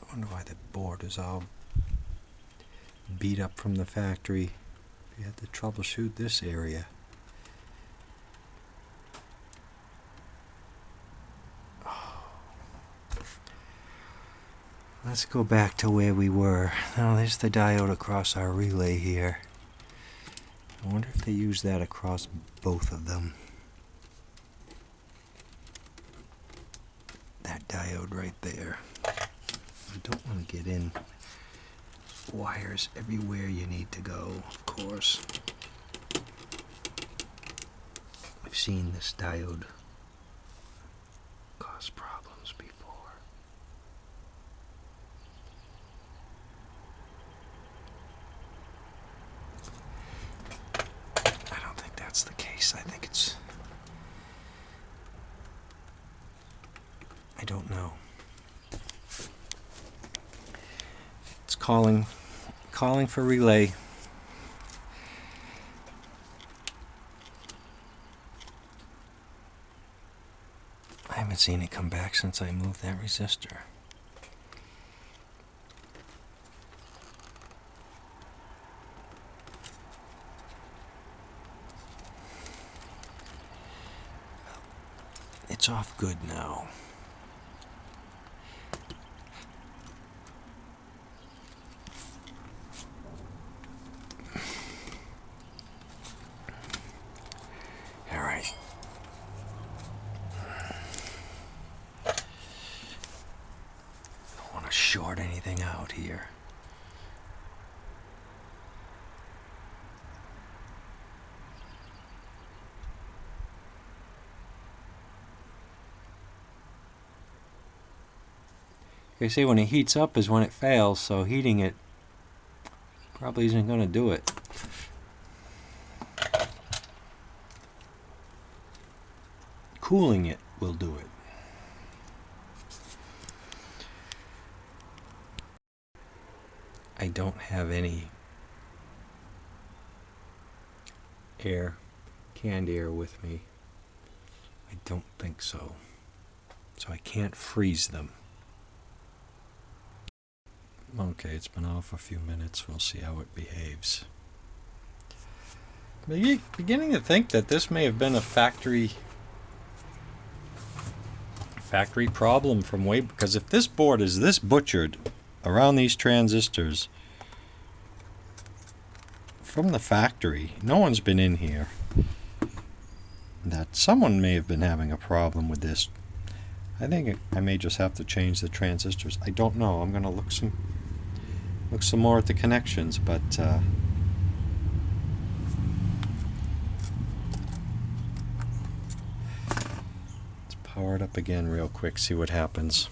I wonder why the board is all beat up from the factory. We had to troubleshoot this area. Let's go back to where we were. Now there's the diode across our relay here. I wonder if they use that across both of them. That diode right there. You don't want to get in wires everywhere you need to go, of course. I've seen this diode cause problems before. I don't think that's the case. I think it's... I don't know. It's calling for relay. I haven't seen it come back since I moved that resistor. It's off good now. All right. Don't want to short anything out here. Like I say, when it heats up is when it fails, so heating it probably isn't going to do it. Cooling it will do it. I don't have any air, canned air with me. I don't think so. So I can't freeze them. Okay, it's been off a few minutes. We'll see how it behaves. Beginning to think that this may have been a factory problem from way, because if this board is this butchered around these transistors from the factory, no one's been in here, that someone may have been having a problem with this. I think I may just have to change the transistors. I don't know. I'm going to look some more at the connections, but let's power it up again real quick, see what happens.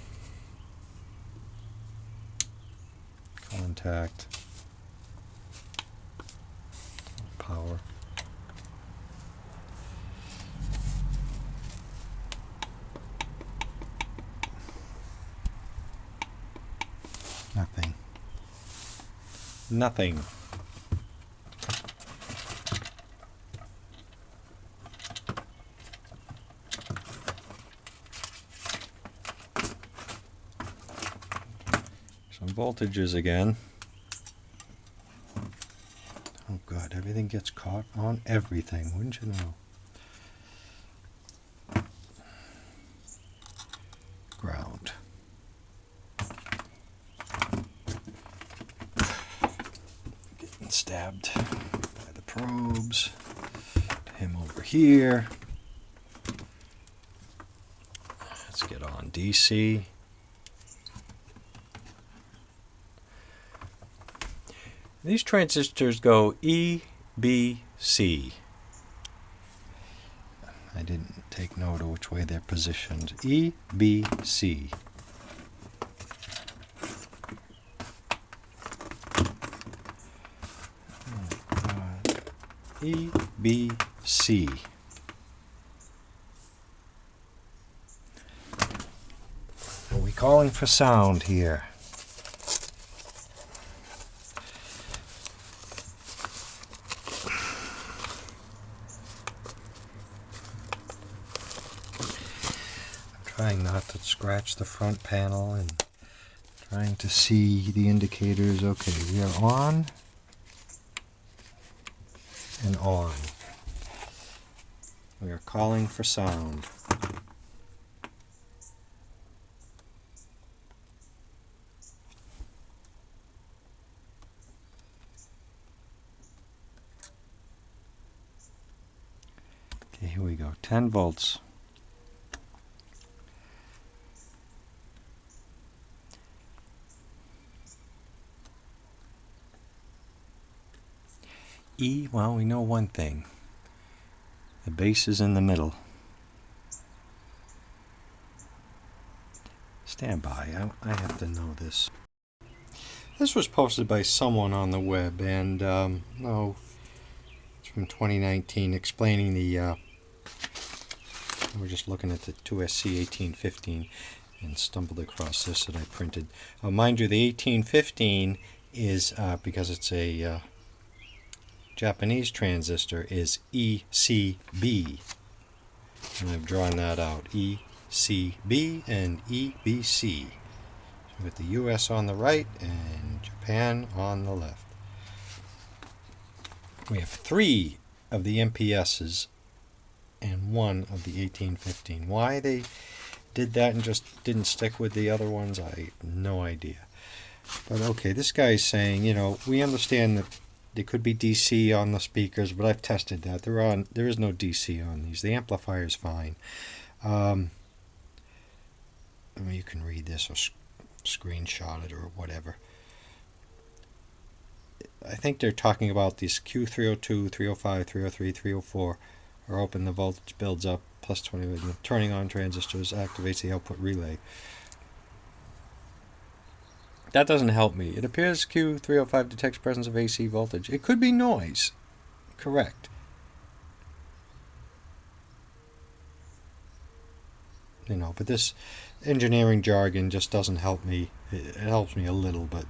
Contact. Power. Nothing. Nothing. Some voltages again. Oh God, everything gets caught on everything, wouldn't you know? Ground. Getting stabbed by the probes. Him over here. Let's get on DC. These transistors go E, B, C. I didn't take note of which way they're positioned. E, B, C. E, B, C. Are we calling for sound here? Trying not to scratch the front panel and trying to see the indicators. Okay, we are on and on. We are calling for sound. Okay, here we go. 10 volts. E, well, we know one thing. The base is in the middle. Stand by, I have to know this. This was posted by someone on the web, and it's from 2019, explaining the, we're just looking at the 2SC 1815 and stumbled across this that I printed. Mind you, the 1815 is, because it's a Japanese transistor, is ECB, and I've drawn that out. ECB and EBC, with the US on the right and Japan on the left. We have 3 of the MPSs and 1 of the 1815. Why they did that and just didn't stick with the other ones, I have no idea. But okay, this guy's saying, you know, we understand that there could be DC on the speakers, but I've tested that. There is no DC on these. The amplifier is fine. I mean, you can read this or screenshot it or whatever. I think they're talking about these Q302, 305, 303, 304 are open. The voltage builds up plus 20. Turning on transistors activates the output relay. That doesn't help me. It appears Q305 detects presence of AC voltage. It could be noise. Correct. You know, but this engineering jargon just doesn't help me. It helps me a little, but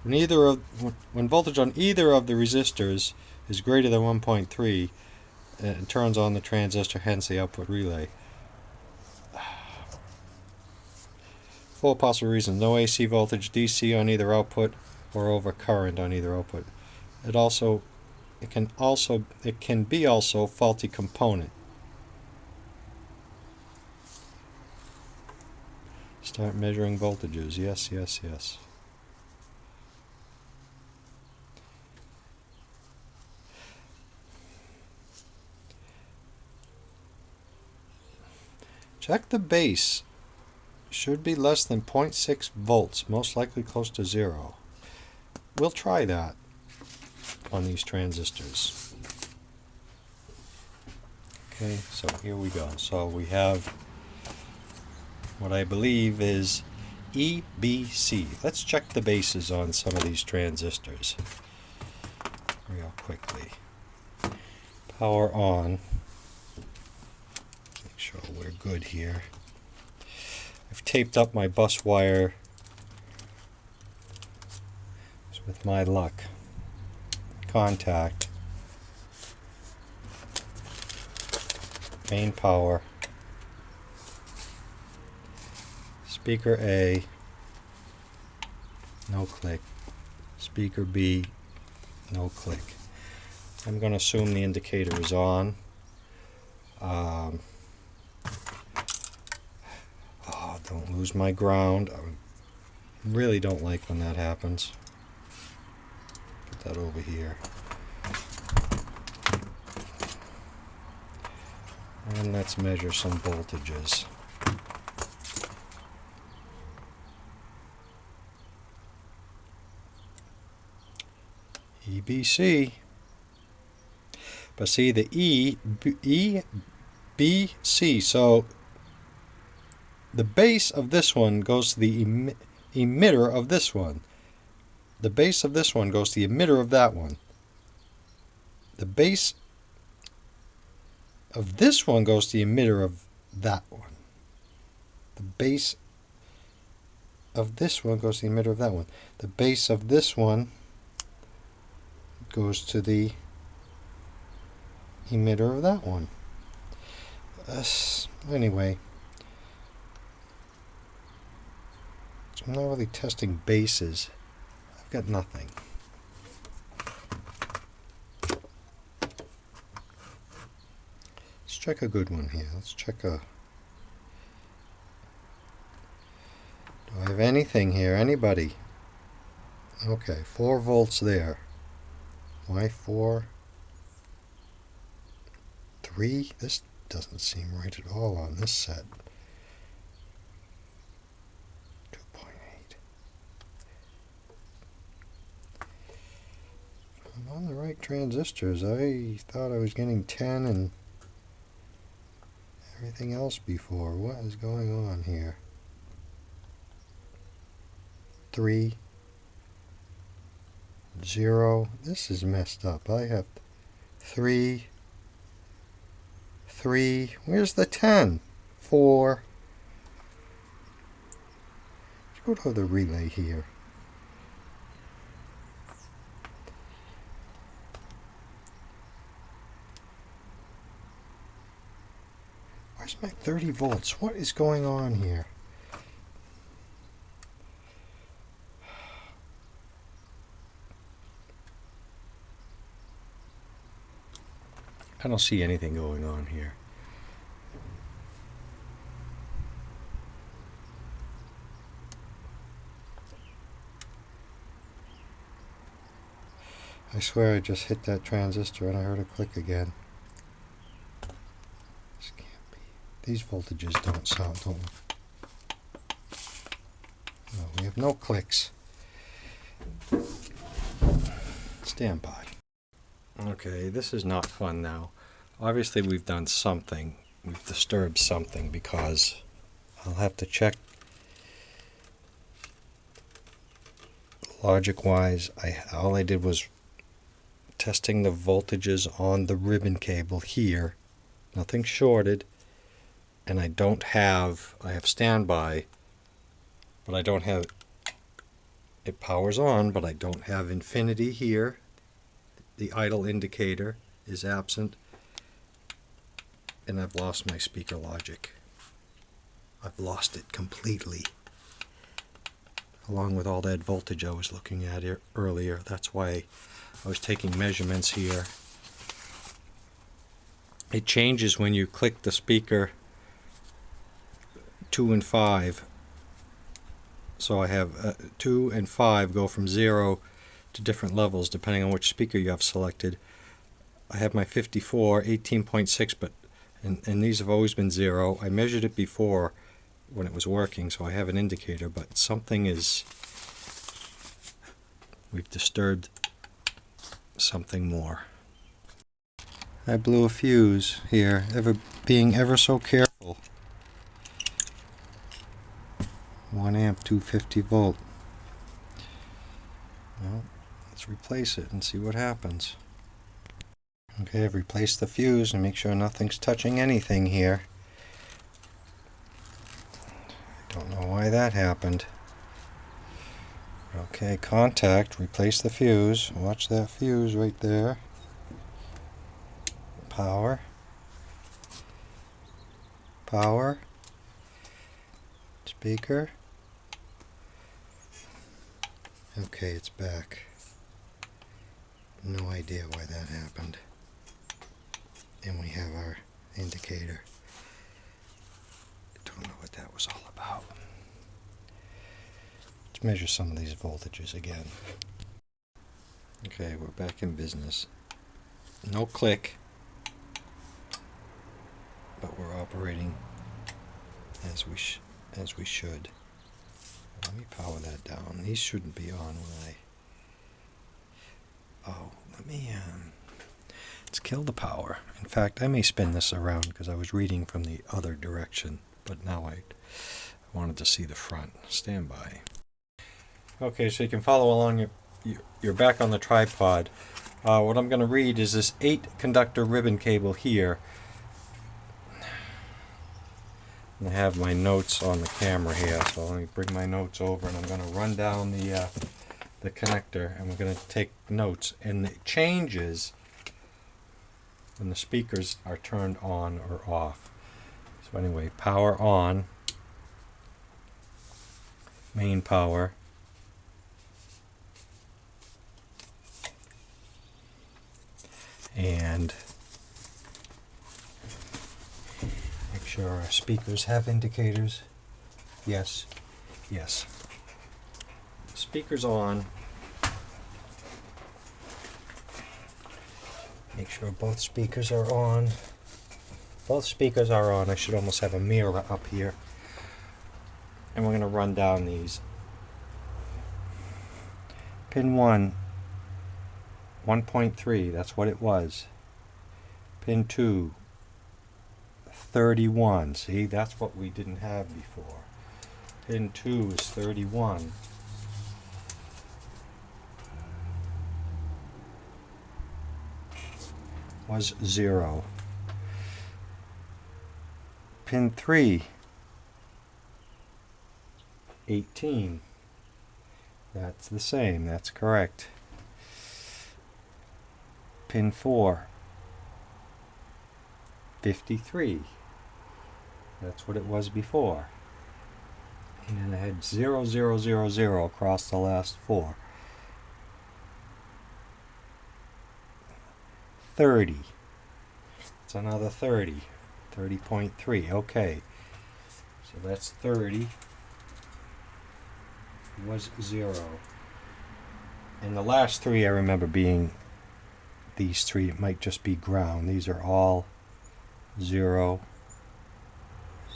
when voltage on either of the resistors is greater than 1.3, it turns on the transistor, hence the output relay. 4 possible reasons: no AC voltage, DC on either output, or overcurrent on either output. It can be also faulty component. Start measuring voltages. Yes, yes, yes. Check the base. Should be less than 0.6 volts, most likely close to 0. We'll try that on these transistors. Okay, so here we go. So we have what I believe is EBC. Let's check the bases on some of these transistors real quickly. Power on. Make sure we're good here. I've taped up my bus wire with my luck. Contact. Main power. Speaker A. No click. Speaker B. No click. I'm going to assume the indicator is on. Don't lose my ground. I really don't like when that happens. Put that over here. And let's measure some voltages. EBC. But see the EBC, so the base of this one goes to the emitter of this one. The base of this one goes to the emitter of that one. The base of this one goes to the emitter of that one. The base of this one goes to the emitter of that one. The base of this one goes to the emitter of that one. Anyway, so I'm not really testing bases. I've got nothing. Let's check a good one here. Let's check a... Do I have anything here? Anybody? Okay, 4 volts there. Why 4? 3? This doesn't seem right at all on this set. 2.8. I'm on the right transistors. I thought I was getting 10 and everything else before. What is going on here? 3, 0. This is messed up. I have 3, 3. Where's the 10? 4. Let's go to the relay here. Where's my 30 volts? What is going on here? I don't see anything going on here. I swear I just hit that transistor and I heard it click again. This can't be. These voltages don't sound... No, we have no clicks. Stand by. Okay, this is not fun now. Obviously we've done something. We've disturbed something because I'll have to check logic-wise. All I did was testing the voltages on the ribbon cable here. Nothing shorted. And I have standby, but I don't have, it powers on, but I don't have infinity here. The idle indicator is absent, and I've lost my speaker logic. I've lost it completely, along with all that voltage I was looking at here earlier. That's why I was taking measurements here. It changes when you click the speaker 2 and 5. So I have 2 and 5 go from 0 to different levels depending on which speaker you have selected. I have my 54, 18.6, but and these have always been 0. I measured it before when it was working, so I have an indicator, but something is... We've disturbed something more. I blew a fuse here, being ever so careful. 1 amp, 250 volt. Well, let's replace it and see what happens. Okay, I've replaced the fuse and make sure nothing's touching anything here. I don't know why that happened. Okay, contact, replace the fuse. Watch that fuse right there. Power. Power. Speaker. Okay, it's back. No idea why that happened. And we have our indicator. Don't know what that was all about. Let's measure some of these voltages again. Okay, we're back in business. No click, but we're operating as we should. Let me power that down. These shouldn't be on when Uh-oh. Let me, let's kill the power. In fact, I may spin this around because I was reading from the other direction, but now I wanted to see the front. Stand by. Okay, so you can follow along. You're back on the tripod. What I'm going to read is this 8-conductor ribbon cable here. I have my notes on the camera here, so let me bring my notes over, and I'm going to run down the connector, and we're going to take notes. And it changes when the speakers are turned on or off. So anyway, power on, main power, and make sure our speakers have indicators. Yes, yes. Speakers on. Make sure both speakers are on. Both speakers are on. I should almost have a mirror up here. And we're going to run down these. Pin 1, 1.3, that's what it was. Pin 2, 31. See, that's what we didn't have before. Pin 2 is 31. Was 0. Pin 3, 18. That's the same, that's correct. Pin 4, 53. That's what it was before. And then I had 0, 0, 0, 0 across the last 4. 30. It's another 30. 30.3. Okay. So that's 30. Was 0. And the last 3 I remember being these 3. It might just be ground. These are all 0,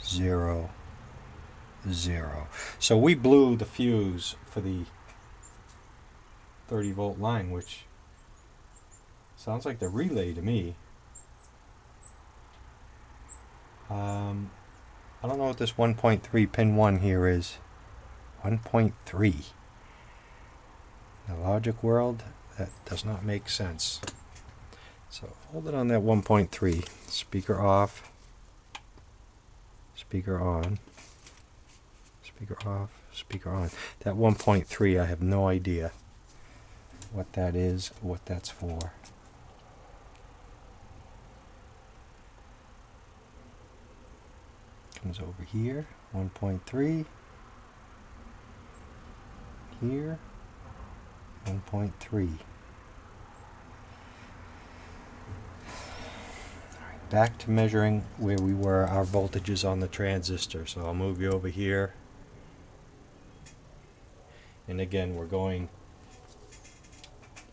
0, 0. So we blew the fuse for the 30-volt line, which sounds like the relay to me. I don't know what this 1.3 pin 1 here is. 1.3. The logic world, that does not make sense. So hold it on that 1.3. Speaker off. Speaker on. Speaker off. Speaker on. That 1.3, I have no idea what that is, what that's for. Comes over here, 1.3. Here, 1.3. Alright, back to measuring where we were, our voltages on the transistor. So I'll move you over here. And again, we're going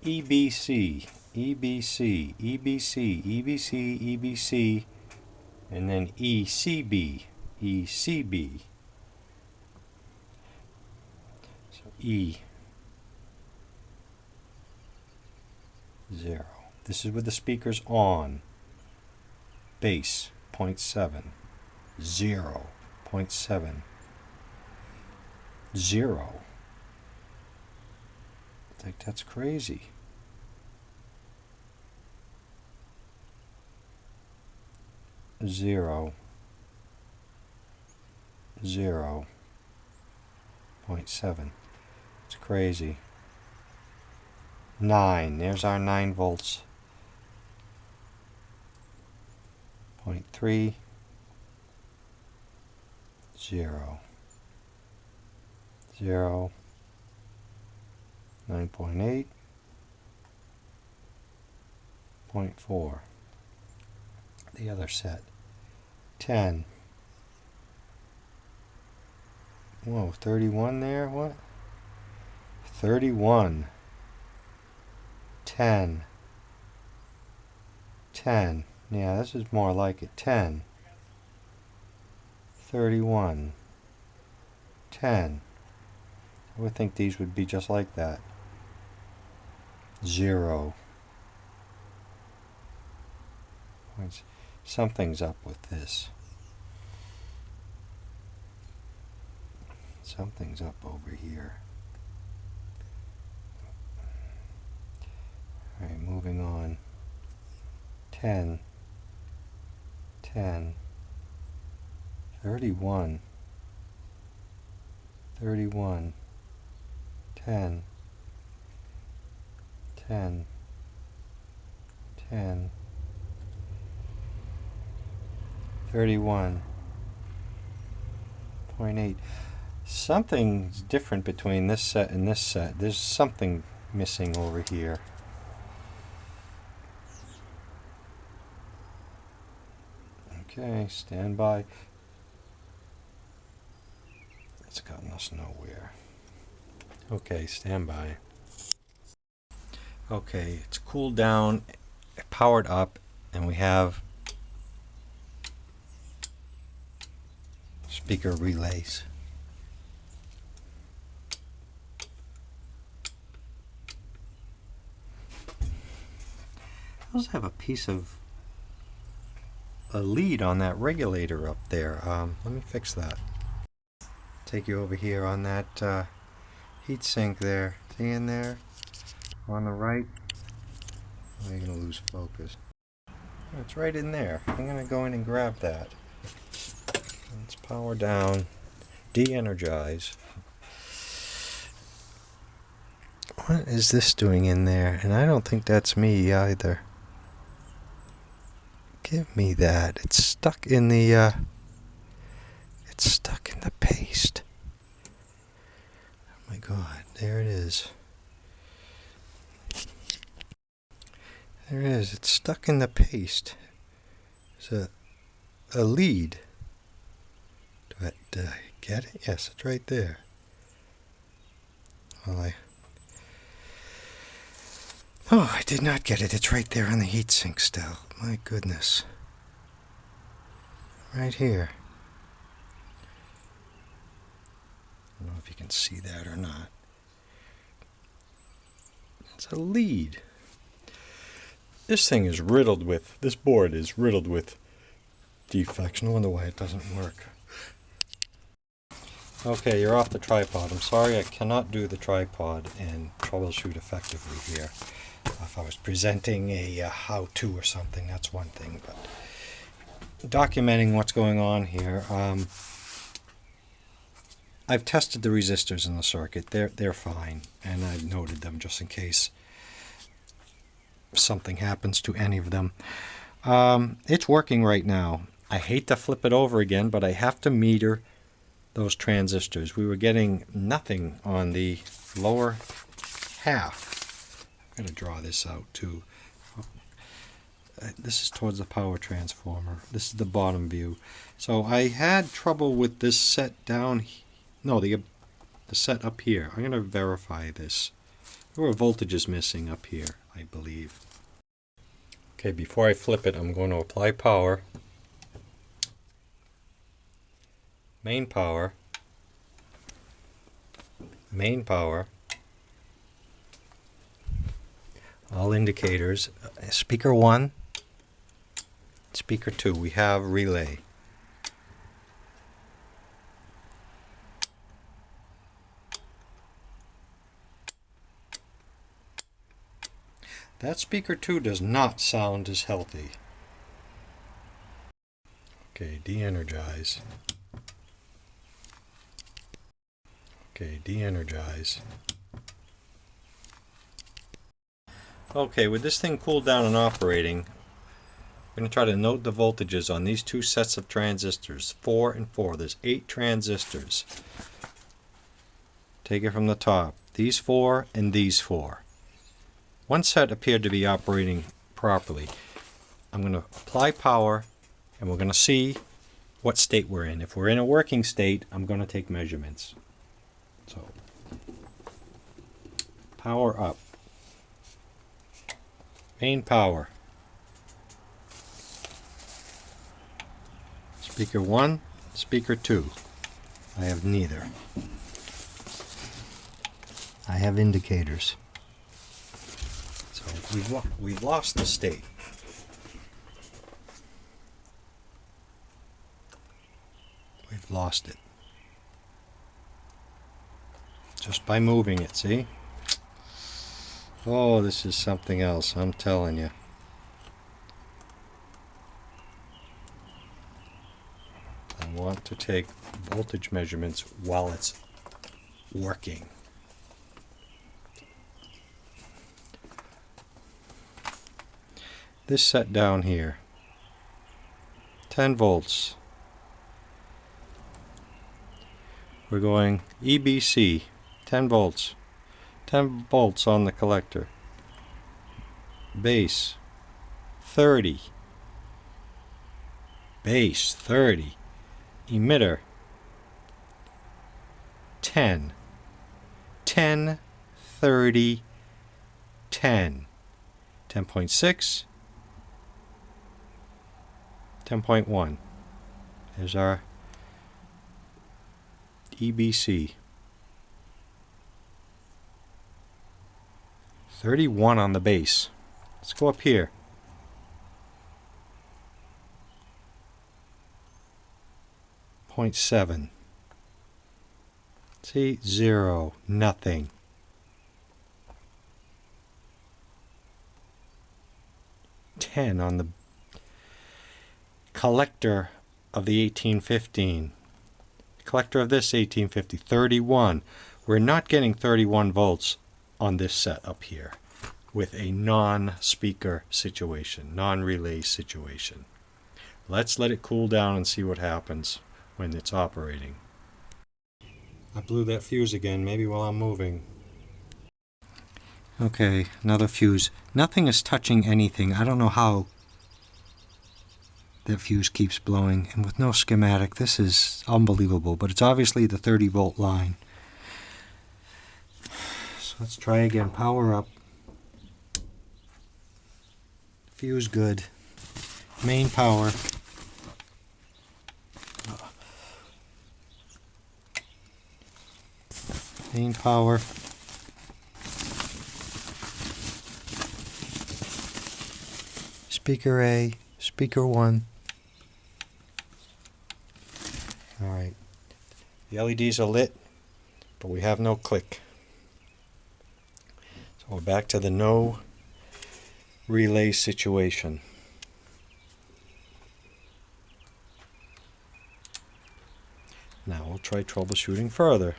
EBC, EBC, EBC, EBC, EBC, and then ECB, ECB. So E, 0. This is with the speakers on. Bass, 0.7. 0, 0.7. 0. I think that's crazy. Zero, 0, 0.7. It's crazy. 9. There's our 9 volts. 0.3, 0, 0, 9.8, 0.4. The other set. 10. Whoa, 31 there? What? 31. 10. 10. Yeah, this is more like it. 10. 31. 10. I would think these would be just like that. 0. Something's up with this. Something's up over here. Alright, moving on. 10, 10, 31, 31, 10, 10, 10, 31.8. Something's different between this set and this set. There's something missing over here. Okay, stand by. It's gotten us nowhere. Okay, stand by. Okay, it's cooled down, powered up, and we have speaker relays. I also have a piece of a lead on that regulator up there. Let me fix that. Take you over here on that heat sink there. See in there? On the right? Oh, you're going to lose focus. Oh, it's right in there. I'm going to go in and grab that. Let's power down. De-energize. What is this doing in there? And I don't think that's me either. Give me that. It's stuck in the paste. Oh my god, there it is. There it is. It's stuck in the paste. There's a lead. Did I get it? Yes, it's right there. Well, I did not get it. It's right there on the heatsink still. My goodness. Right here. I don't know if you can see that or not. It's a lead. This thing is riddled with, this board is riddled with defects. No wonder why it doesn't work. Okay, you're off the tripod. I'm sorry I cannot do the tripod and troubleshoot effectively here. If I was presenting a how-to or something, that's one thing, but documenting what's going on here. I've tested the resistors in the circuit. They're fine, and I've noted them just in case something happens to any of them. It's working right now. I hate to flip it over again, but I have to meter those transistors. We were getting nothing on the lower half. I'm going to draw this out too. This is towards the power transformer. This is the bottom view. So I had trouble with this set down. No, the set up here. I'm going to verify this. There were voltages missing up here, I believe. Okay, before I flip it, I'm going to apply power. Main power. Main power. All indicators. Speaker 1, speaker 2. We have relay. That speaker 2 does not sound as healthy. Okay, de-energize. Okay, de-energize. Okay, with this thing cooled down and operating, I'm going to try to note the voltages on these two sets of transistors, 4 and 4. There's 8 transistors. Take it from the top. These 4 and these 4. One set appeared to be operating properly. I'm going to apply power, and we're going to see what state we're in. If we're in a working state, I'm going to take measurements. So, power up. Main power. Speaker 1, speaker 2. I have neither. I have indicators. we've lost the state. We've lost it. Just by moving it, see? Oh, this is something else, I'm telling you. I want to take voltage measurements while it's working. This set down here, 10 volts. We're going EBC, 10 volts. 10 volts on the collector. Base, 30. Base, 30. Emitter, 10. 10, 30, 10. 10.6. 10.1. There's our EBC. 31 on the base. Let's go up here. .7. See, 0, nothing. 10 on the collector of the 1815. Collector of this 1850, 31. We're not getting 31 volts on this set up here with a non-speaker situation, non-relay situation. Let's let it cool down and see what happens when it's operating. I blew that fuse again, maybe while I'm moving. Okay, another fuse. Nothing is touching anything. I don't know how that fuse keeps blowing, and with no schematic, this is unbelievable, but it's obviously the 30 volt line. So let's try again. Power up. Fuse good. Main power. Main power. Speaker A, speaker 1. Alright. The LEDs are lit, but we have no click. So we're back to the no relay situation. Now we'll try troubleshooting further.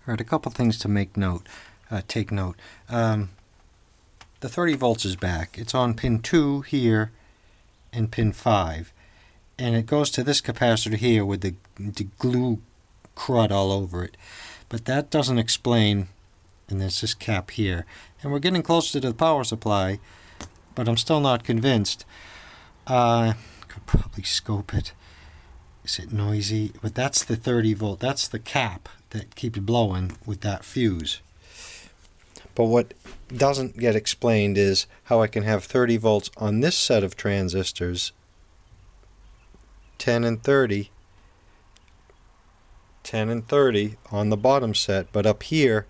Alright, a couple things to take note. The 30 volts is back. It's on pin 2 here and pin 5. And it goes to this capacitor here with the glue crud all over it. But that doesn't explain, and there's this cap here. And we're getting closer to the power supply, but I'm still not convinced. Could probably scope it. Is it noisy? But that's the 30 volt. That's the cap that keeps blowing with that fuse. But what doesn't get explained is how I can have 30 volts on this set of transistors, 10 and 30, 10 and 30 on the bottom set, but up here,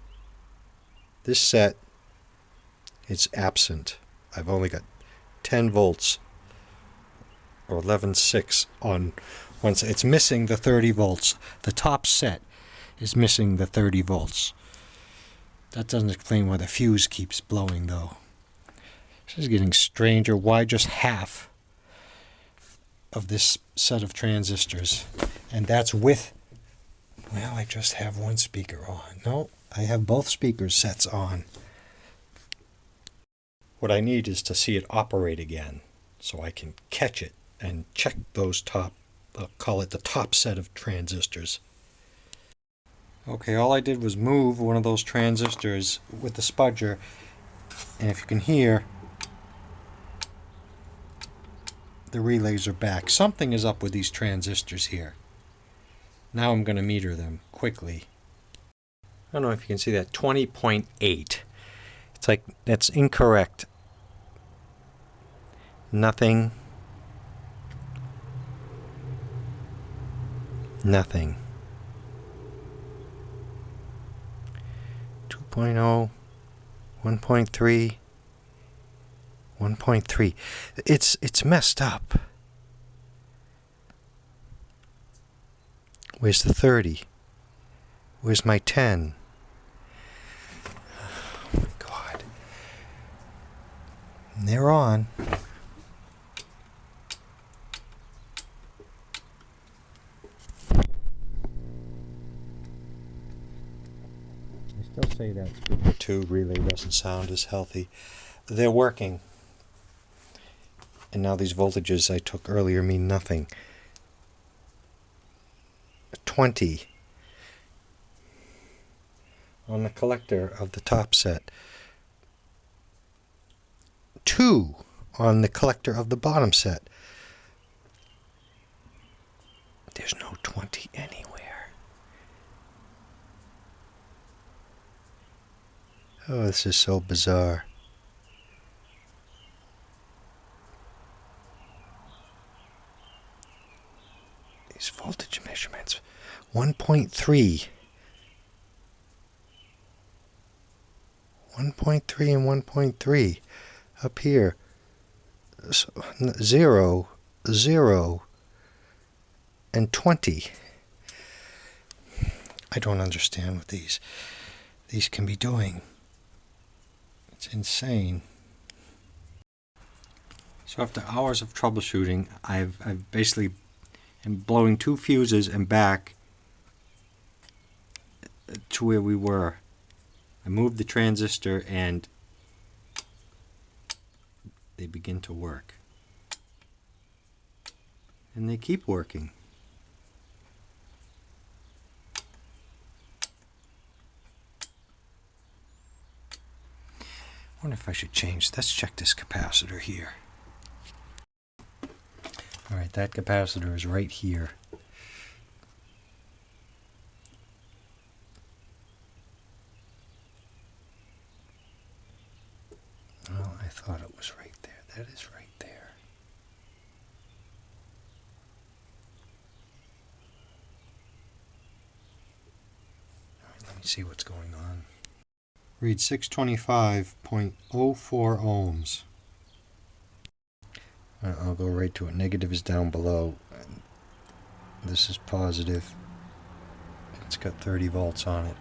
this set, it's absent. I've only got 10 volts or 11.6 on one set. It's missing the 30 volts. The top set is missing the 30 volts. That doesn't explain why the fuse keeps blowing, though. This is getting stranger. Why just half of this set of transistors? And that's with... Well, I just have one speaker on. No, I have both speaker sets on. What I need is to see it operate again, so I can catch it and check those top, I'll call it the top set of transistors. Okay, all I did was move one of those transistors with the spudger, and if you can hear, the relays are back. Something is up with these transistors here. Now I'm going to meter them quickly. I don't know if you can see that, 20.8. It's like, that's incorrect. Nothing. Nothing. 2.0, 1.3. 1.3. It's messed up. Where's the 30? Where's my 10? Oh my God. And they're on. I still say that Super 2 relay doesn't sound as healthy. They're working. And now these voltages I took earlier mean nothing. 20 on the collector of the top set. 2 on the collector of the bottom set. There's no 20 anywhere. Oh, this is so bizarre. These voltage measurements. 1.3. 1.3 and 1.3 up here. So, 0, 0, and 20. I don't understand what these can be doing. It's insane. So after hours of troubleshooting, I've basically am blowing 2 fuses and back to where we were. I moved the transistor and they begin to work. And they keep working. I wonder if I should change. Let's check this capacitor here. Alright, that capacitor is right here. Well, I thought it was right there. That is right there. Alright, let me see what's going on. Read 625.04 ohms. I'll go right to it. Negative is down below. This is positive. It's got 30 volts on it.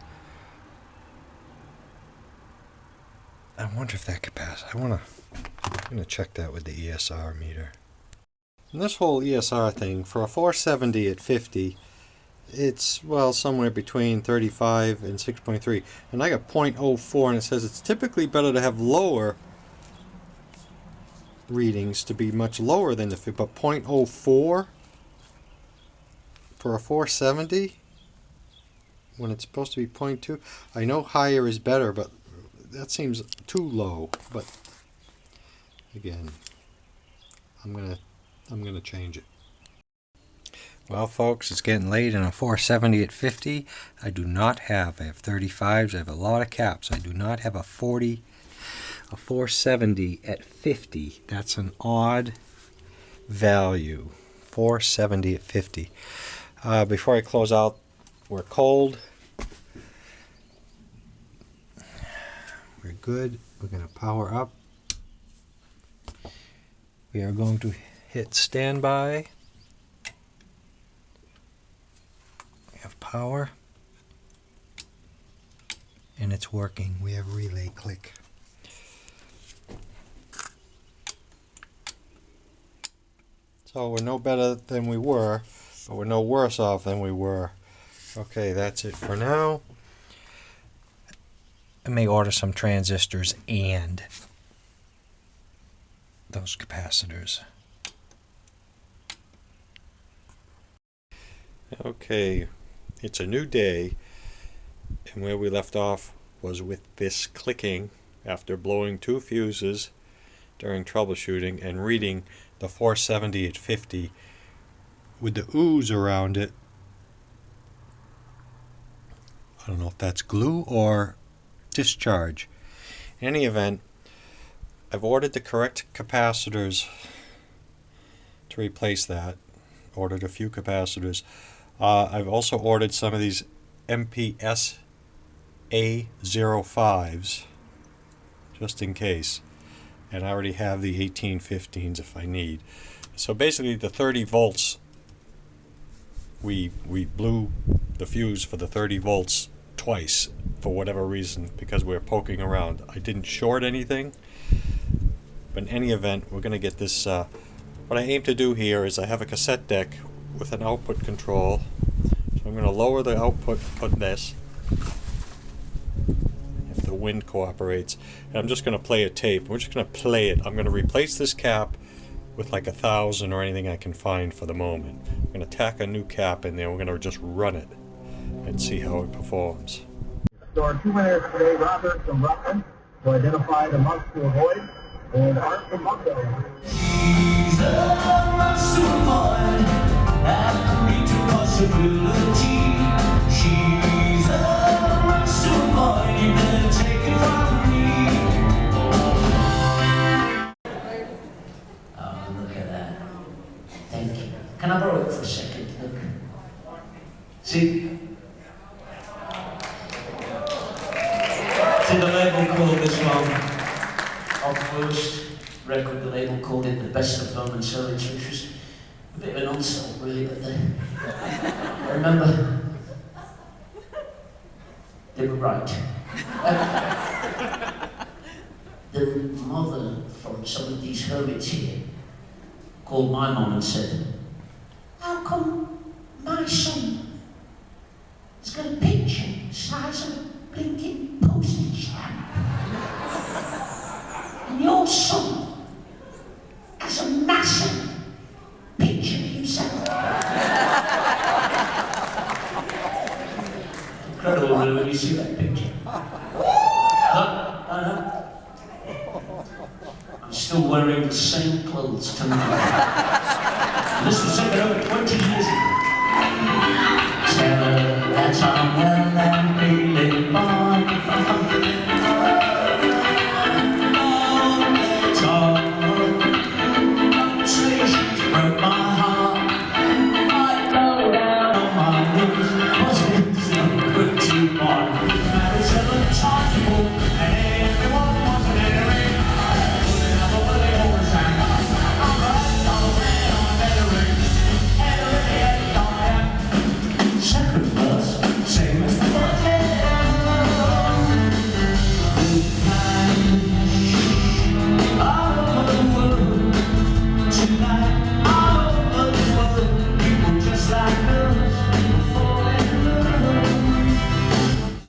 I wonder if that capacitor... I'm going to check that with the ESR meter. And this whole ESR thing, for a 470 at 50, it's, well, somewhere between 35 and 6.3. And I got 0.04, and it says it's typically better to have lower readings to be much lower than the 50, but 0.04 for a 470 when it's supposed to be 0.2. I know higher is better, but that seems too low. But again, I'm gonna change it. Well, folks, it's getting late, and a 470 at 50 I have 35s. I have a lot of caps. I do not have a 470 at 50. That's an odd value. 470 at 50. Before I close out, we're cold. We're good. We're going to power up. We are going to hit standby. We have power. And it's working. We have relay click. So we're no better than we were, but we're no worse off than we were. Okay, that's it for now. I may order some transistors and those capacitors. Okay, it's a new day, and where we left off was with this clicking after blowing 2 fuses during troubleshooting and reading the 470 at 50 with the ooze around it. I don't know if that's glue or discharge. In any event, I've ordered the correct capacitors to replace that. Ordered a few capacitors. I've also ordered some of these MPS A05s. just in case. And I already have the 1815s if I need. So basically the 30 volts, we blew the fuse for the 30 volts twice for whatever reason, because we were poking around. I didn't short anything, but in any event, we're going to get this. What I aim to do here is I have a cassette deck with an output control. So I'm going to lower the output on this, if the wind cooperates, and I'm just going to play a tape. We're just going to play it. I'm going to replace this cap with like 1,000 or anything I can find for the moment. I'm going to tack a new cap in there. We're going to just run it and see how it performs. So our 2 winners today, Robert from Rutland, to identify the months to avoid, and Art from Buckdale. She's a must to avoid, and to possibility. She's a must to avoid, you better take it from me. Oh, look at that. Thank you. Can I borrow it for a second? Look. See? See, the label called this one our first record. The label called it the best of Bowman Sellers, which was a bit of an insult, really, but I remember they were right. The mother from some of these hermits here called my mum and said, "How come my son has got a picture the size of a blinking postage stamp? And your son has a massive picture of himself." Incredible, really, when you see that picture. I know. I'm still wearing the same clothes tonight. And this was taken over 20 years ago. Tell her that I'm well